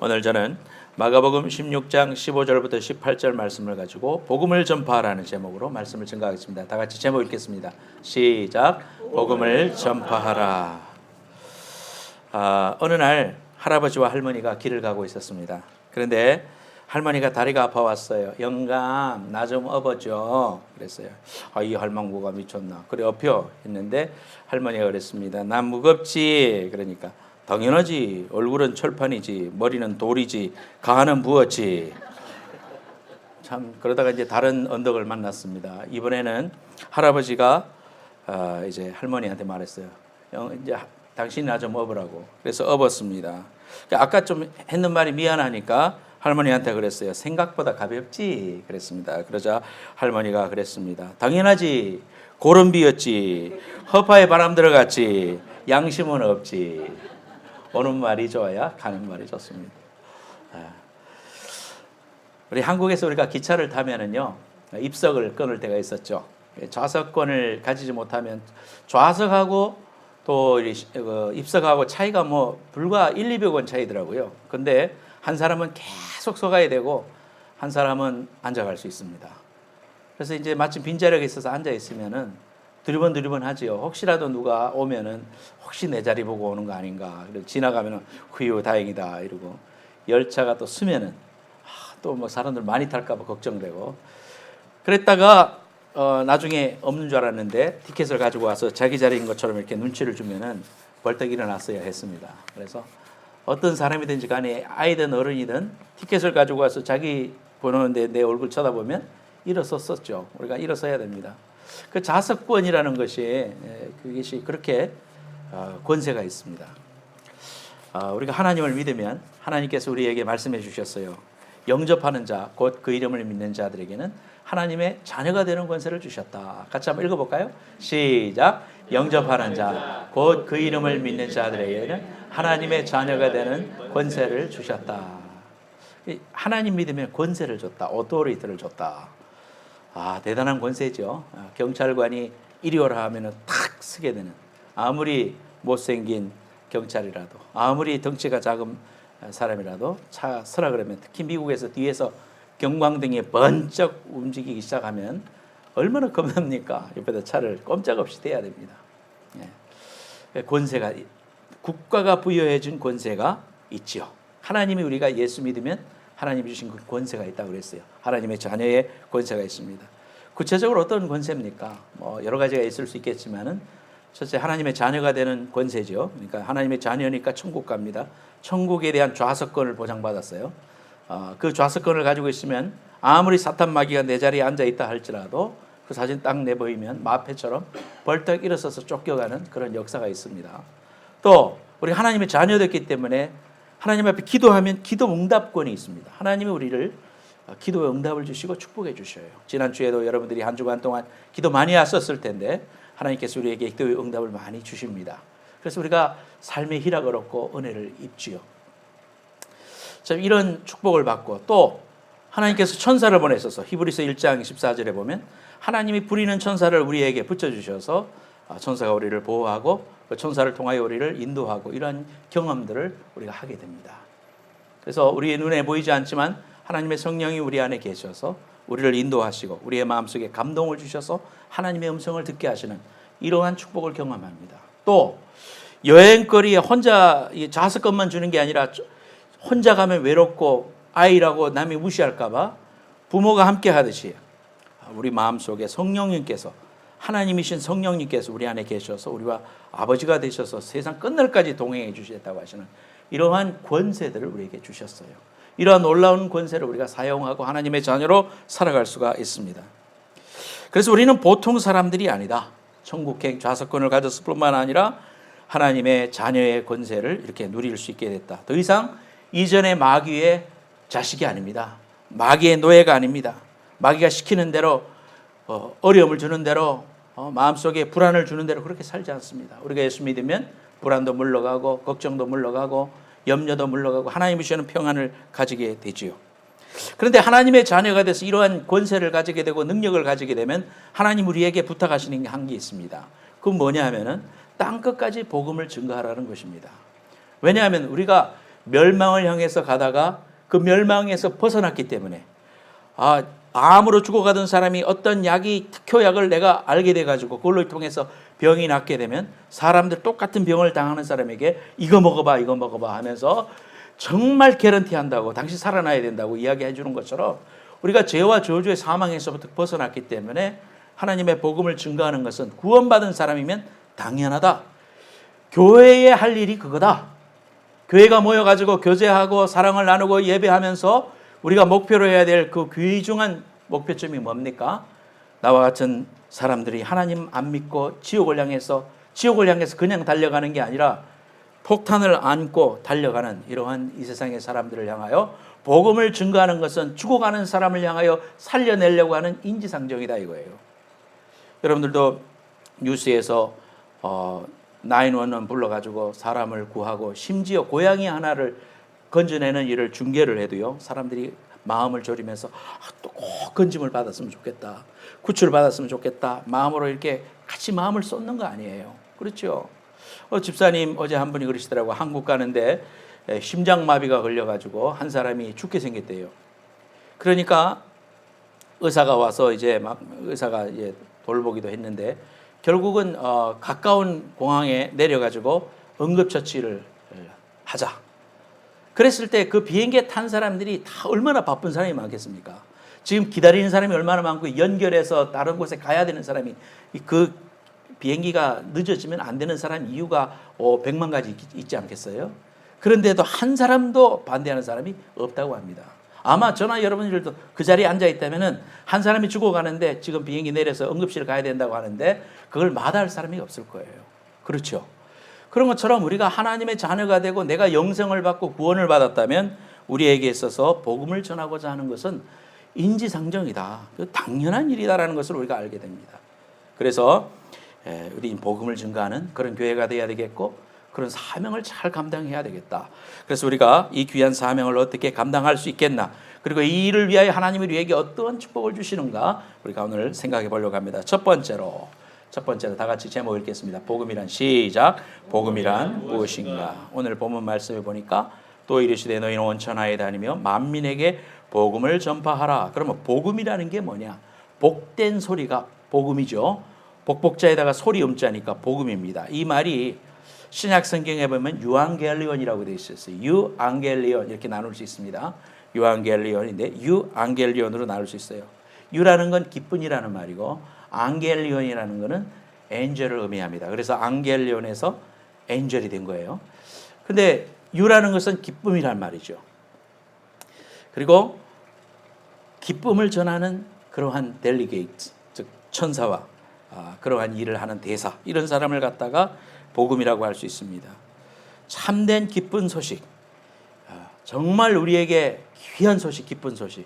오늘 저는 마가복음 16장 15절부터 18절 말씀을 가지고 복음을 전파하라는 제목으로 말씀을 증거하겠습니다. 다 같이 제목 읽겠습니다. 시작. 복음을 전파하라. 어느 날 할아버지와 할머니가 길을 가고 있었습니다. 그런데 할머니가 다리가 아파왔어요. 영감 나 좀 업어줘 그랬어요. 이 할망구가 미쳤나. 그래 업혀 했는데 할머니가 그랬습니다. 난 무겁지. 그러니까 당연하지. 얼굴은 철판이지. 머리는 돌이지. 가는 무엇지. 참 그러다가 이제 다른 언덕을 만났습니다. 이번에는 할아버지가 이제 할머니한테 말했어요. 이제 당신이 나 좀 업으라고. 그래서 업었습니다. 아까 좀 했는 말이 미안하니까 할머니한테 그랬어요. 생각보다 가볍지. 그랬습니다. 그러자 할머니가 그랬습니다. 당연하지. 고름비였지. 허파에 바람 들어갔지. 양심은 없지. 오는 말이 좋아야 가는 말이 좋습니다. 우리 한국에서 우리가 기차를 타면은요 입석을 끊을 때가 있었죠. 좌석권을 가지지 못하면 좌석하고 또 입석하고 차이가 불과 1, 200원 차이더라고요. 근데 한 사람은 계속 서가야 되고 한 사람은 앉아갈 수 있습니다. 그래서 이제 마침 빈자리가 있어서 앉아 있으면은 두리번 하지요. 혹시라도 누가 오면은 혹시 내 자리 보고 오는 거 아닌가. 그리고 지나가면은 휴 다행이다 이러고 열차가 또 쓰면은 또 사람들 많이 탈까봐 걱정되고 그랬다가 나중에 없는 줄 알았는데 티켓을 가지고 와서 자기 자리인 것처럼 이렇게 눈치를 주면은 벌떡 일어났어야 했습니다. 그래서 어떤 사람이든지 간에 아이든 어른이든 티켓을 가지고 와서 자기 보는데 내 얼굴 쳐다보면 일어섰었죠. 우리가 일어서야 됩니다. 그 좌석권이라는 그것이 그렇게 권세가 있습니다. 우리가 하나님을 믿으면 하나님께서 우리에게 말씀해 주셨어요. 영접하는 자, 곧 그 이름을 믿는 자들에게는 하나님의 자녀가 되는 권세를 주셨다. 같이 한번 읽어볼까요? 시작. 영접하는 자, 곧 그 이름을 믿는 자들에게는 하나님의 자녀가 되는 권세를 주셨다. 하나님 믿으면 권세를 줬다. 오토리티를 줬다. 대단한 권세죠. 경찰관이 이리 오라 하면은 탁 쓰게 되는. 아무리 못생긴 경찰이라도, 아무리 덩치가 작은 사람이라도 차 서라 그러면, 특히 미국에서 뒤에서 경광등이 번쩍 움직이기 시작하면 얼마나 겁납니까? 옆에다 차를 꼼짝없이 대야 됩니다. 권세가, 국가가 부여해 준 권세가 있지요. 하나님이 우리가 예수 믿으면 하나님이 주신 그 권세가 있다고 그랬어요. 하나님의 자녀의 권세가 있습니다. 구체적으로 어떤 권세입니까? 여러 가지가 있을 수 있겠지만은 첫째 하나님의 자녀가 되는 권세죠. 그러니까 하나님의 자녀니까 천국 갑니다. 천국에 대한 좌석권을 보장받았어요. 그 좌석권을 가지고 있으면 아무리 사탄 마귀가 내 자리에 앉아 있다 할지라도 그 사진 딱 내보이면 마패처럼 벌떡 일어서서 쫓겨가는 그런 역사가 있습니다. 또 우리 하나님의 자녀됐기 때문에 하나님 앞에 기도하면 기도 응답권이 있습니다. 하나님이 우리를 기도의 응답을 주시고 축복해 주셔요. 지난주에도 여러분들이 한 주간 동안 기도 많이 하셨을 텐데 하나님께서 우리에게 기도의 응답을 많이 주십니다. 그래서 우리가 삶의 희락을 얻고 은혜를 입지요. 자, 이런 축복을 받고 또 하나님께서 천사를 보내셔서 히브리서 1장 14절에 보면 하나님이 부리는 천사를 우리에게 붙여주셔서 천사가 우리를 보호하고 그 천사를 통하여 우리를 인도하고 이런 경험들을 우리가 하게 됩니다. 그래서 우리의 눈에 보이지 않지만 하나님의 성령이 우리 안에 계셔서 우리를 인도하시고 우리의 마음속에 감동을 주셔서 하나님의 음성을 듣게 하시는 이러한 축복을 경험합니다. 또 여행거리에 혼자 좌석권만 주는 게 아니라 혼자 가면 외롭고 아이라고 남이 무시할까 봐 부모가 함께 하듯이 우리 마음속에 성령님께서, 하나님이신 성령님께서 우리 안에 계셔서 우리와 아버지가 되셔서 세상 끝날까지 동행해 주시겠다고 하시는 이러한 권세들을 우리에게 주셨어요. 이러한 놀라운 권세를 우리가 사용하고 하나님의 자녀로 살아갈 수가 있습니다. 그래서 우리는 보통 사람들이 아니다. 천국행 좌석권을 가졌을 뿐만 아니라 하나님의 자녀의 권세를 이렇게 누릴 수 있게 됐다. 더 이상 이전의 마귀의 자식이 아닙니다. 마귀의 노예가 아닙니다. 마귀가 시키는 대로 어려움을 주는 대로 마음속에 불안을 주는 대로 그렇게 살지 않습니다. 우리가 예수 믿으면 불안도 물러가고 걱정도 물러가고 염려도 물러가고 하나님이 주시는 평안을 가지게 되지요. 그런데 하나님의 자녀가 돼서 이러한 권세를 가지게 되고 능력을 가지게 되면 하나님 우리에게 부탁하시는 한 게 있습니다. 그건 뭐냐 하면은 땅끝까지 복음을 증거하라는 것입니다. 왜냐하면 우리가 멸망을 향해서 가다가 그 멸망에서 벗어났기 때문에 암으로 죽어가던 사람이 어떤 특효약을 내가 알게 돼가지고 그걸로 통해서 병이 낫게 되면 사람들 똑같은 병을 당하는 사람에게 이거 먹어봐 하면서 정말 개런티 한다고 당신 살아나야 된다고 이야기해 주는 것처럼 우리가 죄와 저주의 사망에서부터 벗어났기 때문에 하나님의 복음을 증거하는 것은 구원받은 사람이면 당연하다. 교회에 할 일이 그거다. 교회가 모여가지고 교제하고 사랑을 나누고 예배하면서 우리가 목표로 해야 될 그 귀중한 목표점이 뭡니까? 나와 같은 사람들이 하나님 안 믿고 지옥을 향해서 그냥 달려가는 게 아니라 폭탄을 안고 달려가는 이러한 이 세상의 사람들을 향하여 복음을 증거하는 것은 죽어가는 사람을 향하여 살려내려고 하는 인지상정이다 이거예요. 여러분들도 뉴스에서 911 불러가지고 사람을 구하고 심지어 고양이 하나를 건져내는 일을 중계를 해도요, 사람들이 마음을 졸이면서 또 꼭 건짐을 받았으면 좋겠다, 구출을 받았으면 좋겠다, 마음으로 이렇게 같이 마음을 쏟는 거 아니에요. 그렇죠? 집사님 어제 한 분이 그러시더라고. 한국 가는데 심장마비가 걸려가지고 한 사람이 죽게 생겼대요. 그러니까 의사가 와서 의사가 돌보기도 했는데 결국은 가까운 공항에 내려가지고 응급처치를 하자. 그랬을 때 그 비행기에 탄 사람들이 다 얼마나 바쁜 사람이 많겠습니까? 지금 기다리는 사람이 얼마나 많고 연결해서 다른 곳에 가야 되는 사람이 그 비행기가 늦어지면 안 되는 사람 이유가 100만 가지 있지 않겠어요? 그런데도 한 사람도 반대하는 사람이 없다고 합니다. 아마 저나 여러분들도 그 자리에 앉아 있다면은 한 사람이 죽어가는데 지금 비행기 내려서 응급실 가야 된다고 하는데 그걸 마다할 사람이 없을 거예요. 그렇죠? 그런 것처럼 우리가 하나님의 자녀가 되고 내가 영생을 받고 구원을 받았다면 우리에게 있어서 복음을 전하고자 하는 것은 인지상정이다. 당연한 일이다라는 것을 우리가 알게 됩니다. 그래서 우리 복음을 증거하는 그런 교회가 되어야 되겠고 그런 사명을 잘 감당해야 되겠다. 그래서 우리가 이 귀한 사명을 어떻게 감당할 수 있겠나, 그리고 이 일을 위하여 하나님이 우리에게 어떠한 축복을 주시는가 우리가 오늘 생각해 보려고 합니다. 첫 번째로 다 같이 제목 읽겠습니다. 복음이란 시작. 복음이란 무엇인가. 오늘 본문 말씀을 보니까 또 이르시되 너희는 온 천하에 다니며 만민에게 복음을 전파하라. 그러면 복음이라는 게 뭐냐? 복된 소리가 복음이죠. 복복자에다가 소리 음자니까 복음입니다. 이 말이 신약 성경에 보면 유앙겔리온이라고 되어 있었어요. 유앙겔리온 이렇게 나눌 수 있습니다. 유앙겔리온인데 유앙겔리온으로 나눌 수 있어요. 유라는 건 기쁨이라는 말이고 앙겔리온이라는 것은 엔젤을 의미합니다. 그래서 앙겔리온에서 엔젤이 된 거예요. 근데 유라는 것은 기쁨이란 말이죠. 그리고 기쁨을 전하는 그러한 델리게이트, 즉 천사와 그러한 일을 하는 대사, 이런 사람을 갖다가 복음이라고 할 수 있습니다. 참된 기쁜 소식, 정말 우리에게 귀한 소식, 기쁜 소식.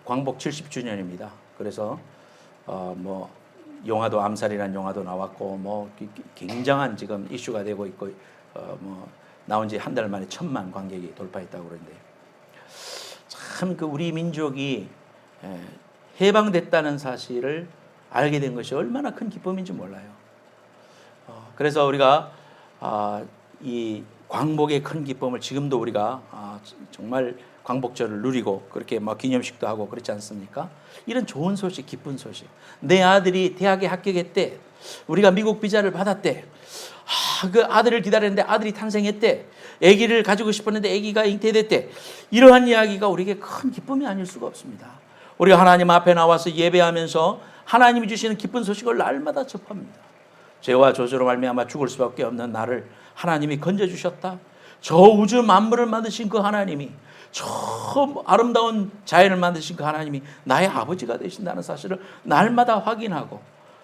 광복 70주년입니다. 그래서 영화도 암살이라는 영화도 나왔고 굉장한 지금 이슈가 되고 있고 나온 지 한 달 만에 1,000만 관객이 돌파했다고 그러는데 참 우리 민족이 해방됐다는 사실을 알게 된 것이 얼마나 큰 기쁨인지 몰라요. 그래서 우리가 이 광복의 큰 기쁨을 지금도 우리가 정말 광복절을 누리고 그렇게 기념식도 하고 그렇지 않습니까? 이런 좋은 소식, 기쁜 소식. 내 아들이 대학에 합격했대. 우리가 미국 비자를 받았대. 그 아들을 기다렸는데 아들이 탄생했대. 아기를 가지고 싶었는데 아기가 잉태됐대. 이러한 이야기가 우리에게 큰 기쁨이 아닐 수가 없습니다. 우리가 하나님 앞에 나와서 예배하면서 하나님이 주시는 기쁜 소식을 날마다 접합니다. 죄와 저주로 말미암아 죽을 수밖에 없는 나를 하나님이 건져주셨다. 저 우주 만물을 만드신 그 하나님이, 저 아름다운 자연을 만드신 그 하나님이 나의 아버지가 되신다는 사실을 날마다 확인하고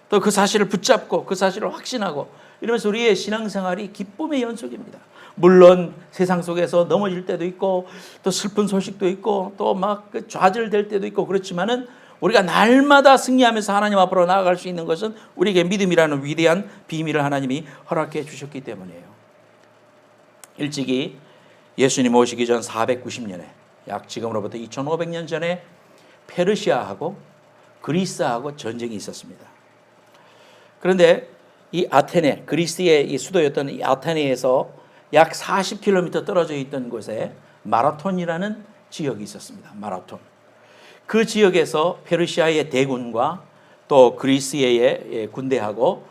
또 그 사실을 붙잡고 그 사실을 확신하고 이러면서 우리의 신앙생활이 기쁨의 연속입니다. 물론 세상 속에서 넘어질 때도 있고 또 슬픈 소식도 있고 또 좌절될 때도 있고 그렇지만은 우리가 날마다 승리하면서 하나님 앞으로 나아갈 수 있는 것은 우리에게 믿음이라는 위대한 비밀을 하나님이 허락해 주셨기 때문이에요. 일찍이 예수님 오시기 전 490년에 약 지금으로부터 2500년 전에 페르시아하고 그리스하고 전쟁이 있었습니다. 그런데 이 아테네, 그리스의 이 수도였던 이 아테네에서 약 40km 떨어져 있던 곳에 마라톤이라는 지역이 있었습니다. 마라톤. 그 지역에서 페르시아의 대군과 또 그리스의 군대하고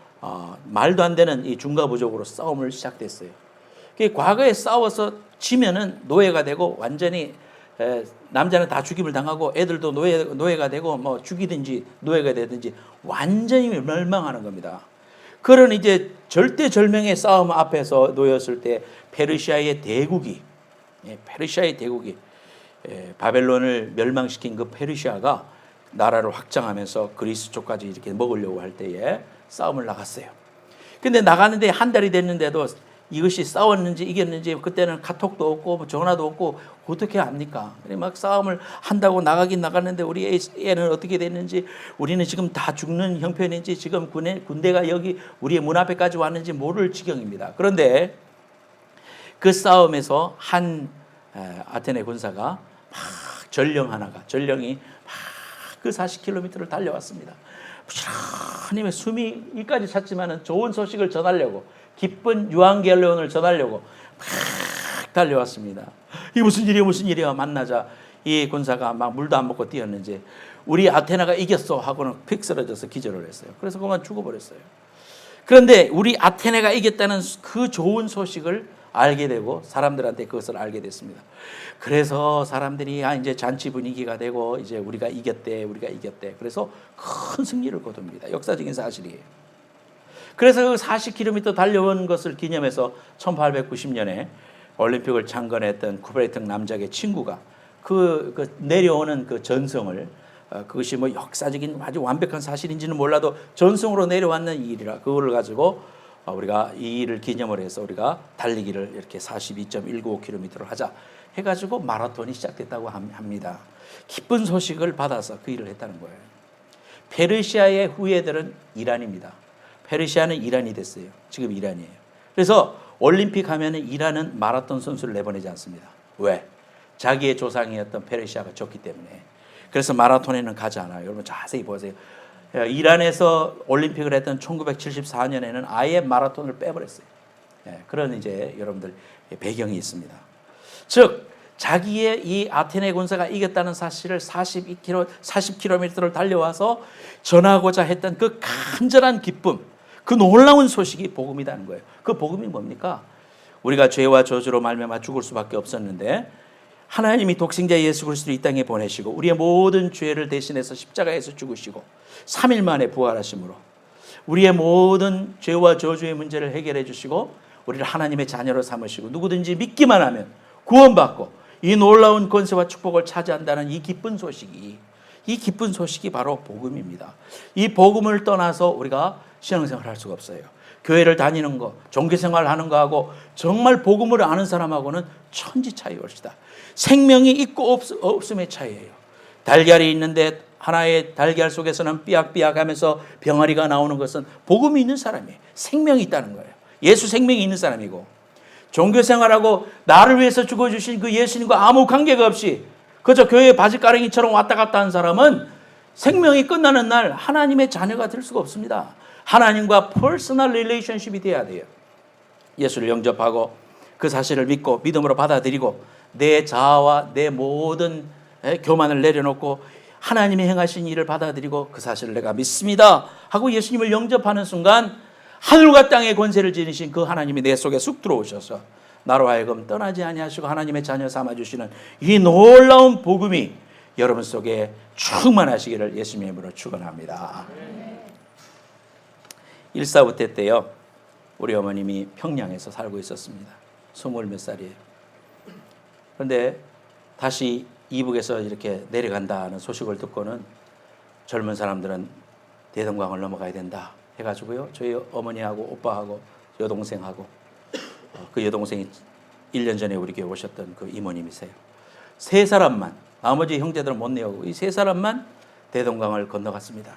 말도 안 되는 이 중과부족으로 싸움을 시작됐어요. 과거에 싸워서 지면은 노예가 되고 완전히 남자는 다 죽임을 당하고 애들도 노예가 되고 뭐 죽이든지 노예가 되든지 완전히 멸망하는 겁니다. 그런 이제 절대절명의 싸움 앞에서 놓였을 때 페르시아의 대국이 바벨론을 멸망시킨 그 페르시아가 나라를 확장하면서 그리스 쪽까지 이렇게 먹으려고 할 때에 싸움을 나갔어요. 근데 나가는데 한 달이 됐는데도 이것이 싸웠는지 이겼는지 그때는 카톡도 없고 전화도 없고 어떻게 압니까? 막 싸움을 한다고 나가긴 나갔는데 우리 애는 어떻게 됐는지, 우리는 지금 다 죽는 형편인지, 지금 군대가 여기 우리의 문 앞에까지 왔는지 모를 지경입니다. 그런데 그 싸움에서 한 아테네 군사가 막 전령이 막 그 40km를 달려왔습니다. 하나님의 숨이 이까지 찼지만은 좋은 소식을 전하려고, 기쁜 유황결론을 전하려고 막 달려왔습니다. 이게 무슨 일이야 만나자 이 군사가 막 물도 안 먹고 뛰었는지 우리 아테나가 이겼어 하고는 픽 쓰러져서 기절을 했어요. 그래서 그만 죽어버렸어요. 그런데 우리 아테네가 이겼다는 그 좋은 소식을 알게 되고 사람들한테 그것을 알게 됐습니다. 그래서 사람들이 이제 잔치 분위기가 되고 이제 우리가 이겼대. 그래서 큰 승리를 거둡니다. 역사적인 사실이에요. 그래서 그 40km 달려온 것을 기념해서 1890년에 올림픽을 창건했던 쿠베르탱 남작의 친구가 그 내려오는 그 전성을, 그것이 뭐 역사적인 아주 완벽한 사실인지는 몰라도 전성으로 내려왔는 일이라 그거를 가지고 우리가 이 일을 기념을 해서 우리가 달리기를 이렇게 42.195km를 하자 해가지고 마라톤이 시작됐다고 합니다. 기쁜 소식을 받아서 그 일을 했다는 거예요. 페르시아의 후예들은 이란입니다. 페르시아는 이란이 됐어요. 지금 이란이에요. 그래서 올림픽 하면은 이란은 마라톤 선수를 내보내지 않습니다. 왜? 자기의 조상이었던 페르시아가 졌기 때문에. 그래서 마라톤에는 가지 않아요. 여러분 자세히 보세요. 이란에서 올림픽을 했던 1974년에는 아예 마라톤을 빼버렸어요. 그런 이제 여러분들 배경이 있습니다. 즉 자기의 이 아테네 군사가 이겼다는 사실을 40km를 달려와서 전하고자 했던 그 간절한 기쁨, 그 놀라운 소식이 복음이라는 거예요. 그 복음이 뭡니까? 우리가 죄와 저주로 말미암아 죽을 수밖에 없었는데 하나님이 독생자 예수 그리스도를 이 땅에 보내시고 우리의 모든 죄를 대신해서 십자가에서 죽으시고 3일 만에 부활하심으로 우리의 모든 죄와 저주의 문제를 해결해 주시고 우리를 하나님의 자녀로 삼으시고 누구든지 믿기만 하면 구원받고 이 놀라운 권세와 축복을 차지한다는 이 기쁜 소식이 바로 복음입니다. 이 복음을 떠나서 우리가 신앙생활을 할 수가 없어요. 교회를 다니는 거, 종교생활을 하는 거하고 정말 복음을 아는 사람하고는 천지 차이 올시다. 생명이 있고 없음의 차이예요. 달걀이 있는데 하나의 달걀 속에서는 삐약삐약하면서 병아리가 나오는 것은 복음이 있는 사람이에요. 생명이 있다는 거예요. 예수 생명이 있는 사람이고, 종교생활하고 나를 위해서 죽어주신 그 예수님과 아무 관계가 없이 그저 교회 바지가랑이처럼 왔다 갔다 하는 사람은 생명이 끝나는 날 하나님의 자녀가 될 수가 없습니다. 하나님과 퍼스널 릴레이션십이 돼야 돼요. 예수를 영접하고 그 사실을 믿고 믿음으로 받아들이고 내 자아와 내 모든 교만을 내려놓고 하나님이 행하신 일을 받아들이고 그 사실을 내가 믿습니다 하고 예수님을 영접하는 순간 하늘과 땅의 권세를 지니신 그 하나님이 내 속에 쑥 들어오셔서 나로 하여금 떠나지 아니하시고 하나님의 자녀 삼아주시는 이 놀라운 복음이 여러분 속에 충만하시기를 예수님의 이름으로 축원합니다. 1사후퇴 때요, 우리 어머님이 평양에서 살고 있었습니다. 20몇 살이에요. 그런데 다시 이북에서 이렇게 내려간다는 소식을 듣고는 젊은 사람들은 대동강을 넘어가야 된다 해가지고요, 저희 어머니하고 오빠하고 여동생하고 그 여동생이 1년 전에 우리 교회 오셨던 그 이모님이세요. 세 사람만, 나머지 형제들은 못 내오고 이 세 사람만 대동강을 건너갔습니다.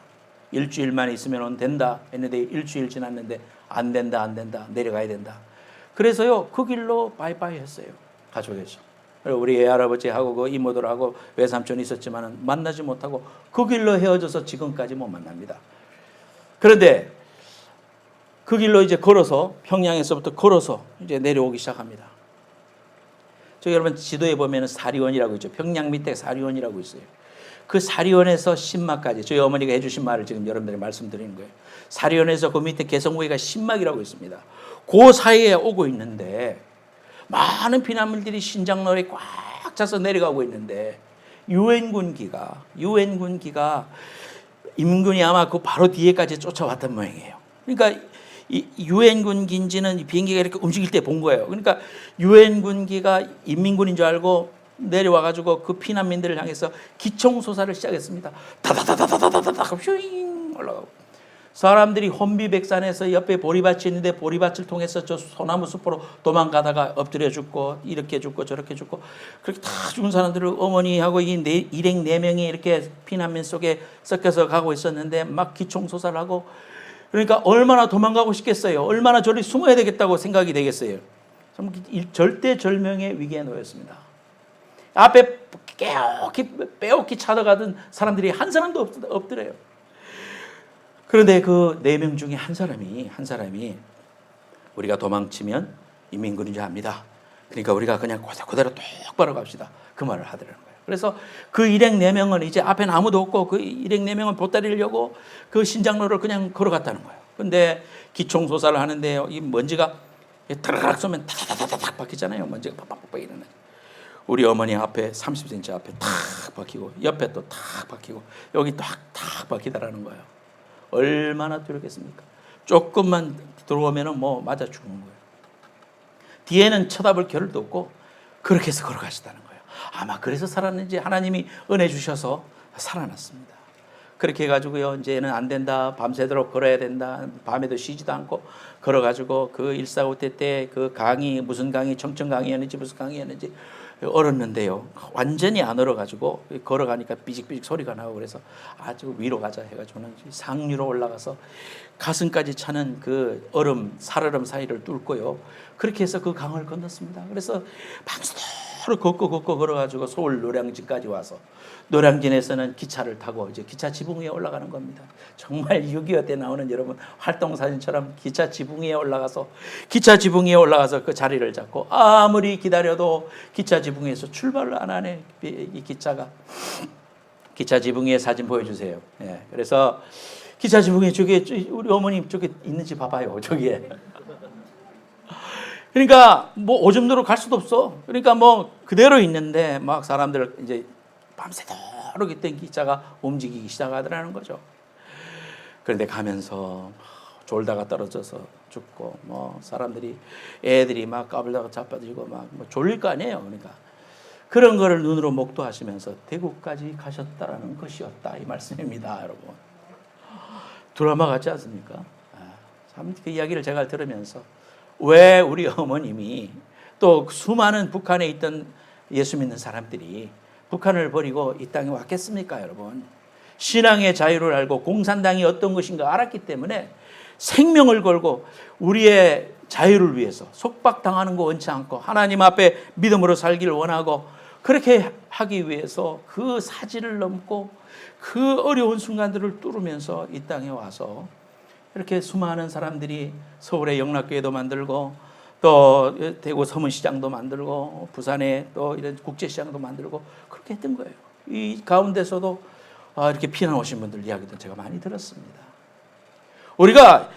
일주일만 있으면 된다 했는데 일주일 지났는데 안 된다 내려가야 된다. 그래서요 그 길로 바이바이 했어요. 가족에서. 우리 외할아버지하고 그 이모들하고 외삼촌이 있었지만 만나지 못하고 그 길로 헤어져서 지금까지 못 만납니다. 그런데 그 길로 이제 걸어서 평양에서부터 걸어서 이제 내려오기 시작합니다. 저 여러분 지도에 보면은 사리원이라고 있죠. 평양 밑에 사리원이라고 있어요. 그 사리원에서 신막까지 저희 어머니가 해주신 말을 지금 여러분들이 말씀드리는 거예요. 사리원에서 그 밑에 개성구이가 신막이라고 있습니다. 그 사이에 오고 있는데 많은 피난민들이 신장로에 꽉 차서 내려가고 있는데 유엔군기가 인민군이 아마 그 바로 뒤에까지 쫓아왔던 모양이에요. 그러니까 이 유엔군기인지는 비행기가 이렇게 움직일 때 본 거예요. 그러니까 유엔군기가 인민군인 줄 알고 내려와가지고 그 피난민들을 향해서 기총소사를 시작했습니다. 다다다다다다다다 휘잉 올라가고 사람들이 혼비백산에서 옆에 보리밭이 있는데 보리밭을 통해서 저 소나무 숲으로 도망가다가 엎드려 죽고 이렇게 죽고 저렇게 죽고 그렇게 다 죽은 사람들을 어머니하고 일행 4명이 이렇게 피난민 속에 섞여서 가고 있었는데 막 기총소사를 하고 그러니까 얼마나 도망가고 싶겠어요. 얼마나 저리 숨어야 되겠다고 생각이 되겠어요. 절대절명의 위기에 놓였습니다. 앞에 빼옥히 찾아가던 사람들이 한 사람도 없더래요. 그런데 그 4명 중에 한 사람이 우리가 도망치면 인민군인 줄 압니다. 그러니까 우리가 그냥 그대로 똑바로 갑시다. 그 말을 하더라는 거예요. 그래서 그 일행 4명은 이제 앞에는 아무도 없고 그 일행 4명은 보따리를 여고 그 신장로를 그냥 걸어갔다는 거예요. 근데 기총소사를 하는데 이 먼지가 타라락 쏘면 타다다다닥 박히잖아요. 먼지가 팍팍팍 일어나요. 우리 어머니 앞에 30cm 앞에 탁 박히고 옆에 또 탁 박히고 여기 탁 박히다라는 거예요. 얼마나 두렵겠습니까? 조금만 들어오면은 뭐 맞아 죽는 거예요. 뒤에는 쳐다볼 겨를도 없고 그렇게 해서 걸어가시다는 거예요. 아마 그래서 살았는지 하나님이 은혜 주셔서 살아났습니다. 그렇게 해가지고요, 이제는 안 된다. 밤새도록 걸어야 된다. 밤에도 쉬지도 않고 걸어가지고 그 145대 때 그 강이 무슨 강이 청천 강이었는지 무슨 강이었는지 얼었는데요. 완전히 안 얼어가지고 걸어가니까 삐직삐직 소리가 나고 그래서 아주 위로 가자 해가지고는 상류로 올라가서 가슴까지 차는 그 살얼음 사이를 뚫고요. 그렇게 해서 그 강을 건넜습니다. 그래서 밤새도록 걷고 걸어가지고 서울 노량진까지 와서 노량진에서는 기차를 타고 이제 기차 지붕 위에 올라가는 겁니다. 정말 6.25 때 나오는 여러분 활동사진처럼 기차 지붕 위에 올라가서 그 자리를 잡고 아무리 기다려도 기차 지붕 위에서 출발을 안 하네. 이 기차가. 기차 지붕 위에 사진 보여주세요. 예, 그래서 기차 지붕 위에 저기 우리 어머님 저기 있는지 봐봐요. 저기에. 그러니까 뭐 오줌도로 갈 수도 없어. 그러니까 뭐 그대로 있는데 막 사람들 이제 밤새도록 있던 기차가 움직이기 시작하더라는 거죠. 그런데 가면서 졸다가 떨어져서 죽고 뭐 사람들이 애들이 막 까불다가 자빠지고 막 뭐 졸릴 거 아니에요. 그러니까 그런 거를 눈으로 목도하시면서 대구까지 가셨다라는 것이었다 이 말씀입니다, 여러분. 드라마 같지 않습니까? 참 그 이야기를 제가 들으면서 왜 우리 어머님이 또 수많은 북한에 있던 예수 믿는 사람들이 북한을 버리고 이 땅에 왔겠습니까, 여러분? 신앙의 자유를 알고 공산당이 어떤 것인가 알았기 때문에 생명을 걸고 우리의 자유를 위해서 속박당하는 거 원치 않고 하나님 앞에 믿음으로 살기를 원하고 그렇게 하기 위해서 그 사지를 넘고 그 어려운 순간들을 뚫으면서 이 땅에 와서 이렇게 수많은 사람들이 서울의 영락교회도 만들고 또 대구 서문시장도 만들고 부산에 또 이런 국제시장도 만들고 그렇게 했던 거예요. 이 가운데서도 이렇게 피난 오신 분들 이야기도 제가 많이 들었습니다. 우리가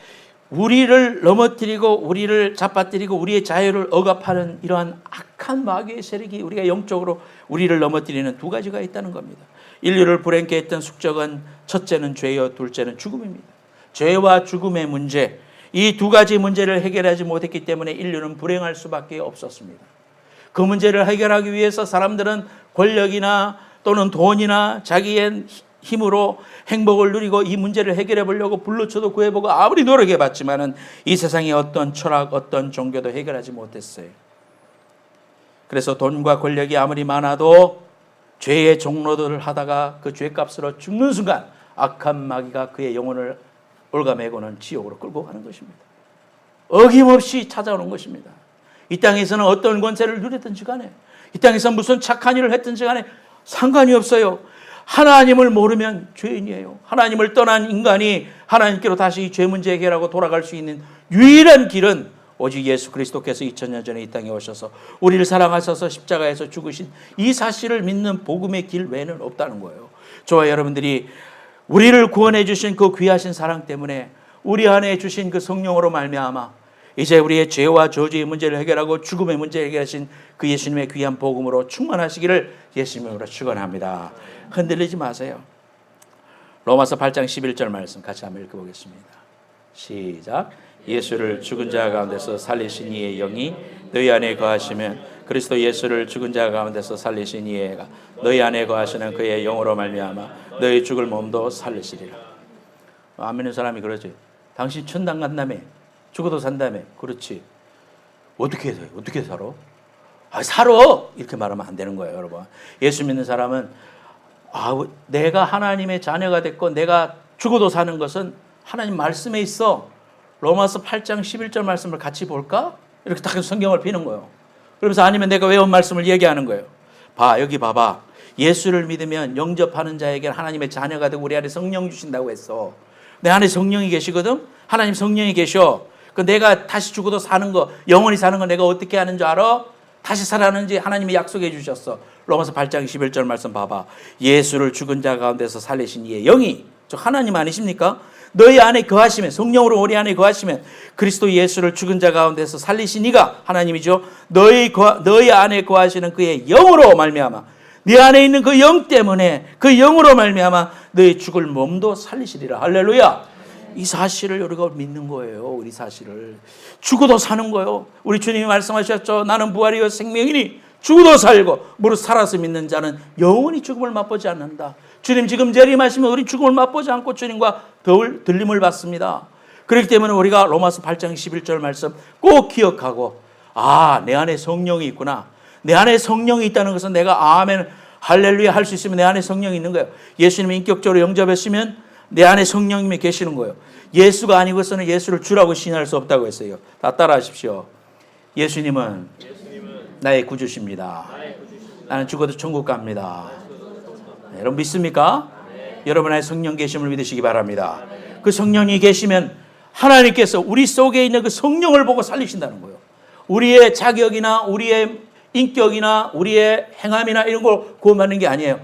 우리를 넘어뜨리고 우리를 잡아뜨리고 우리의 자유를 억압하는 이러한 악한 마귀의 세력이 우리가 영적으로 우리를 넘어뜨리는 두 가지가 있다는 겁니다. 인류를 불행케 했던 숙적은 첫째는 죄요, 둘째는 죽음입니다. 죄와 죽음의 문제, 이 두 가지 문제를 해결하지 못했기 때문에 인류는 불행할 수밖에 없었습니다. 그 문제를 해결하기 위해서 사람들은 권력이나 또는 돈이나 자기의 힘으로 행복을 누리고 이 문제를 해결해 보려고 불러쳐도 구해보고 아무리 노력해봤지만은 이 세상의 어떤 철학, 어떤 종교도 해결하지 못했어요. 그래서 돈과 권력이 아무리 많아도 죄의 종로들을 하다가 그 죄값으로 죽는 순간 악한 마귀가 그의 영혼을 올가매고는 지옥으로 끌고 가는 것입니다. 어김없이 찾아오는 것입니다. 이 땅에서는 어떤 권세를 누렸든지 간에 이 땅에서 무슨 착한 일을 했든지 간에 상관이 없어요. 하나님을 모르면 죄인이에요. 하나님을 떠난 인간이 하나님께로 다시 죄 문제 해결하고 돌아갈 수 있는 유일한 길은 오직 예수 그리스도께서 2000년 전에 이 땅에 오셔서 우리를 사랑하셔서 십자가에서 죽으신 이 사실을 믿는 복음의 길 외에는 없다는 거예요. 저와 여러분들이 우리를 구원해 주신 그 귀하신 사랑 때문에 우리 안에 주신 그 성령으로 말미암아 이제 우리의 죄와 저주의 문제를 해결하고 죽음의 문제를 해결하신 그 예수님의 귀한 복음으로 충만하시기를 예수님으로 축원합니다. 흔들리지 마세요. 로마서 8장 11절 말씀 같이 한번 읽어보겠습니다. 시작. 예수를 죽은 자 가운데서 살리신 이의 영이 너희 안에 거하시면 그리스도 예수를 죽은 자 가운데서 살리신 이가 너희 안에 거하시는 그의 영으로 말미암아 너희 죽을 몸도 살리시리라. 안 믿는 사람이 그러지. 당신 천당 간다며. 죽어도 산다며. 그렇지. 어떻게 해서 어떻게 살아? 살아! 이렇게 말하면 안 되는 거예요, 여러분. 예수 믿는 사람은 내가 하나님의 자녀가 됐고 내가 죽어도 사는 것은 하나님 말씀에 있어. 로마서 8장 11절 말씀을 같이 볼까? 이렇게 딱 성경을 피는 거예요. 그러면서 아니면 내가 외운 말씀을 얘기하는 거예요. 여기 봐봐. 예수를 믿으면 영접하는 자에게 하나님의 자녀가 되고 우리 안에 성령 주신다고 했어. 내 안에 성령이 계시거든? 하나님 성령이 계셔. 내가 다시 죽어도 사는 거, 영원히 사는 거 내가 어떻게 하는 줄 알아? 다시 살아나는지 하나님이 약속해 주셨어. 로마서 8장 11절 말씀 봐봐. 예수를 죽은 자 가운데서 살리신 이의 영이, 즉 하나님 아니십니까? 너희 안에 거하시면, 성령으로 우리 안에 거하시면 그리스도 예수를 죽은 자 가운데서 살리신 이가 하나님이죠. 너희 안에 거하시는 그의 영으로 말미암아 네 안에 있는 그 영 때문에 그 영으로 말미암아 너희 죽을 몸도 살리시리라. 할렐루야. 이 사실을 우리가 믿는 거예요. 우리 사실을. 죽어도 사는 거예요. 우리 주님이 말씀하셨죠. 나는 부활이요 생명이니 죽어도 살고 무릇 살아서 믿는 자는 영원히 죽음을 맛보지 않는다. 주님 지금 재림하시면 우리 죽음을 맛보지 않고 주님과 들림을 받습니다. 그렇기 때문에 우리가 로마서 8장 11절 말씀 꼭 기억하고 내 안에 성령이 있구나. 내 안에 성령이 있다는 것은 내가 아멘 할렐루야 할 수 있으면 내 안에 성령이 있는 거예요. 예수님이 인격적으로 영접했으면 내 안에 성령님이 계시는 거예요. 예수가 아니고서는 예수를 주라고 신할 수 없다고 했어요. 다 따라하십시오. 예수님은 나의 구주십니다. 나는 죽어도 천국 갑니다. 여러분 믿습니까? 여러분 안에 성령 계심을 믿으시기 바랍니다. 그 성령이 계시면 하나님께서 우리 속에 있는 그 성령을 보고 살리신다는 거예요. 우리의 자격이나 우리의 인격이나 우리의 행함이나 이런 걸 구원받는 게 아니에요.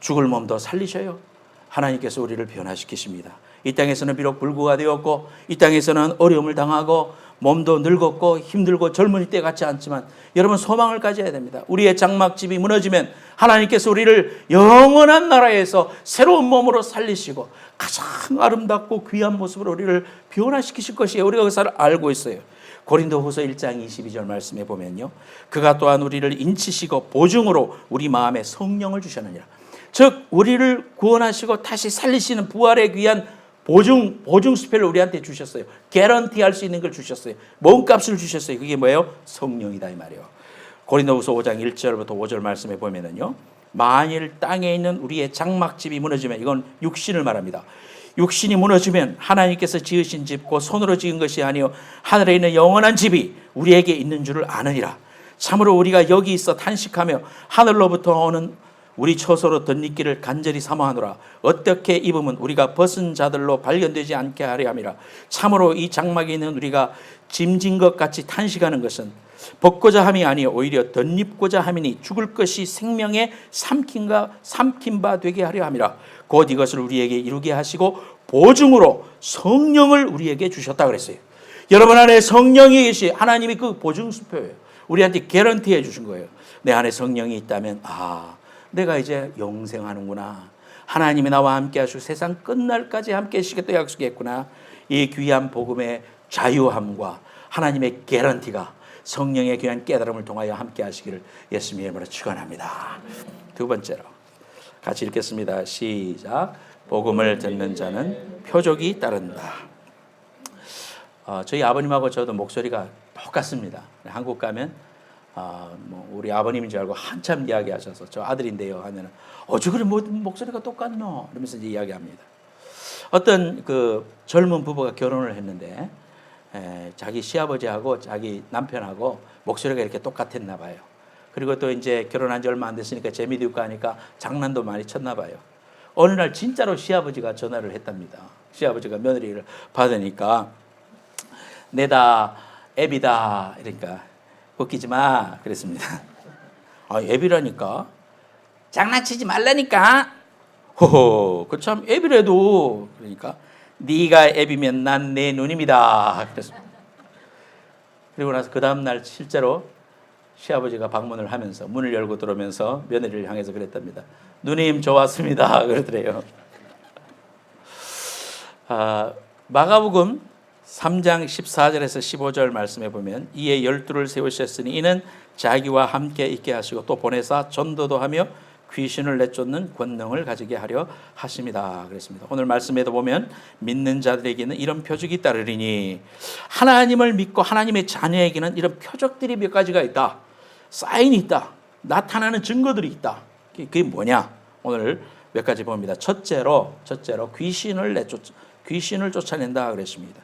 죽을 몸도 살리셔요. 하나님께서 우리를 변화시키십니다. 이 땅에서는 비록 불구가 되었고 이 땅에서는 어려움을 당하고 몸도 늙었고 힘들고 젊은이 때 같지 않지만 여러분 소망을 가져야 됩니다. 우리의 장막집이 무너지면 하나님께서 우리를 영원한 나라에서 새로운 몸으로 살리시고 가장 아름답고 귀한 모습으로 우리를 변화시키실 것이에요. 우리가 그 사실을 알고 있어요. 고린도후서 1장 22절 말씀에 보면요. 그가 또한 우리를 인치시고 보증으로 우리 마음에 성령을 주셨느니라. 즉 우리를 구원하시고 다시 살리시는 부활의 귀한 보증 수표를 우리한테 주셨어요. 개런티 할 수 있는 걸 주셨어요. 몸값을 주셨어요. 그게 뭐예요? 성령이다 이 말이에요. 고린도후서 5장 1절부터 5절 말씀에 보면은요. 만일 땅에 있는 우리의 장막집이 무너지면 이건 육신을 말합니다. 육신이 무너지면 하나님께서 지으신 집 곧 손으로 지은 것이 아니요 하늘에 있는 영원한 집이 우리에게 있는 줄을 아느니라. 참으로 우리가 여기 있어 탄식하며 하늘로부터 오는 우리 처소로 덧입기를 간절히 사모하노라. 어떻게 입으면 우리가 벗은 자들로 발견되지 않게 하려 함이라. 참으로 이 장막에 있는 우리가 짐진 것 같이 탄식하는 것은 벗고자 함이 아니요 오히려 덧입고자 함이니 죽을 것이 생명에 삼킨 바 되게 하려 함이라. 곧 이것을 우리에게 이루게 하시고 보증으로 성령을 우리에게 주셨다 그랬어요. 여러분 안에 성령이 계시 하나님이 그 보증수표예요. 우리한테 개런티해 주신 거예요. 내 안에 성령이 있다면 내가 이제 영생하는구나. 하나님이 나와 함께 하시고 세상 끝날까지 함께 하시겠다 약속했구나. 이 귀한 복음의 자유함과 하나님의 개런티가 성령의 귀한 깨달음을 통하여 함께 하시기를 예수님의 이름으로 축원합니다. 두 번째로 같이 읽겠습니다. 시작. 복음을 듣는 자는 표적이 따른다. 저희 아버님하고 저도 목소리가 똑같습니다. 한국 가면 우리 아버님인 줄 알고 한참 이야기하셔서 저 아들인데요 하면은 저 그래 뭐 목소리가 똑같노 이러면서 이제 이야기합니다. 어떤 그 젊은 부부가 결혼을 했는데 자기 시아버지하고 자기 남편하고 목소리가 이렇게 똑같았나 봐요. 그리고 또 이제 결혼한 지 얼마 안 됐으니까 재미도 있고 하니까 장난도 많이 쳤나 봐요. 어느 날 진짜로 시아버지가 전화를 했답니다. 시아버지가 며느리를 받으니까 내다 애비다 이러니까 웃기지 마 그랬습니다. 아, 애비라니까? 장난치지 말라니까. 호호, 그 참 애비래도. 그러니까 네가 애비면 난 내 누님이다 그랬습니다. 그리고 나서 그 다음 날 실제로 시아버지가 방문을 하면서 문을 열고 들어오면서 며느리를 향해서 그랬답니다. 누님 좋았습니다 그러더래요. 마가복음 3장 14절에서 15절 말씀해 보면 이에 12를 세우셨으니 이는 자기와 함께 있게 하시고 또 보내사 전도도 하며 귀신을 내쫓는 권능을 가지게 하려 하십니다 그랬습니다. 오늘 말씀에도 보면 믿는 자들에게는 이런 표적이 따르리니, 하나님을 믿고 하나님의 자녀에게는 이런 표적들이 몇 가지가 있다. 사인이 있다. 나타나는 증거들이 있다. 그게 뭐냐? 오늘 몇 가지 봅니다. 첫째로 귀신을 쫓아낸다 그랬습니다.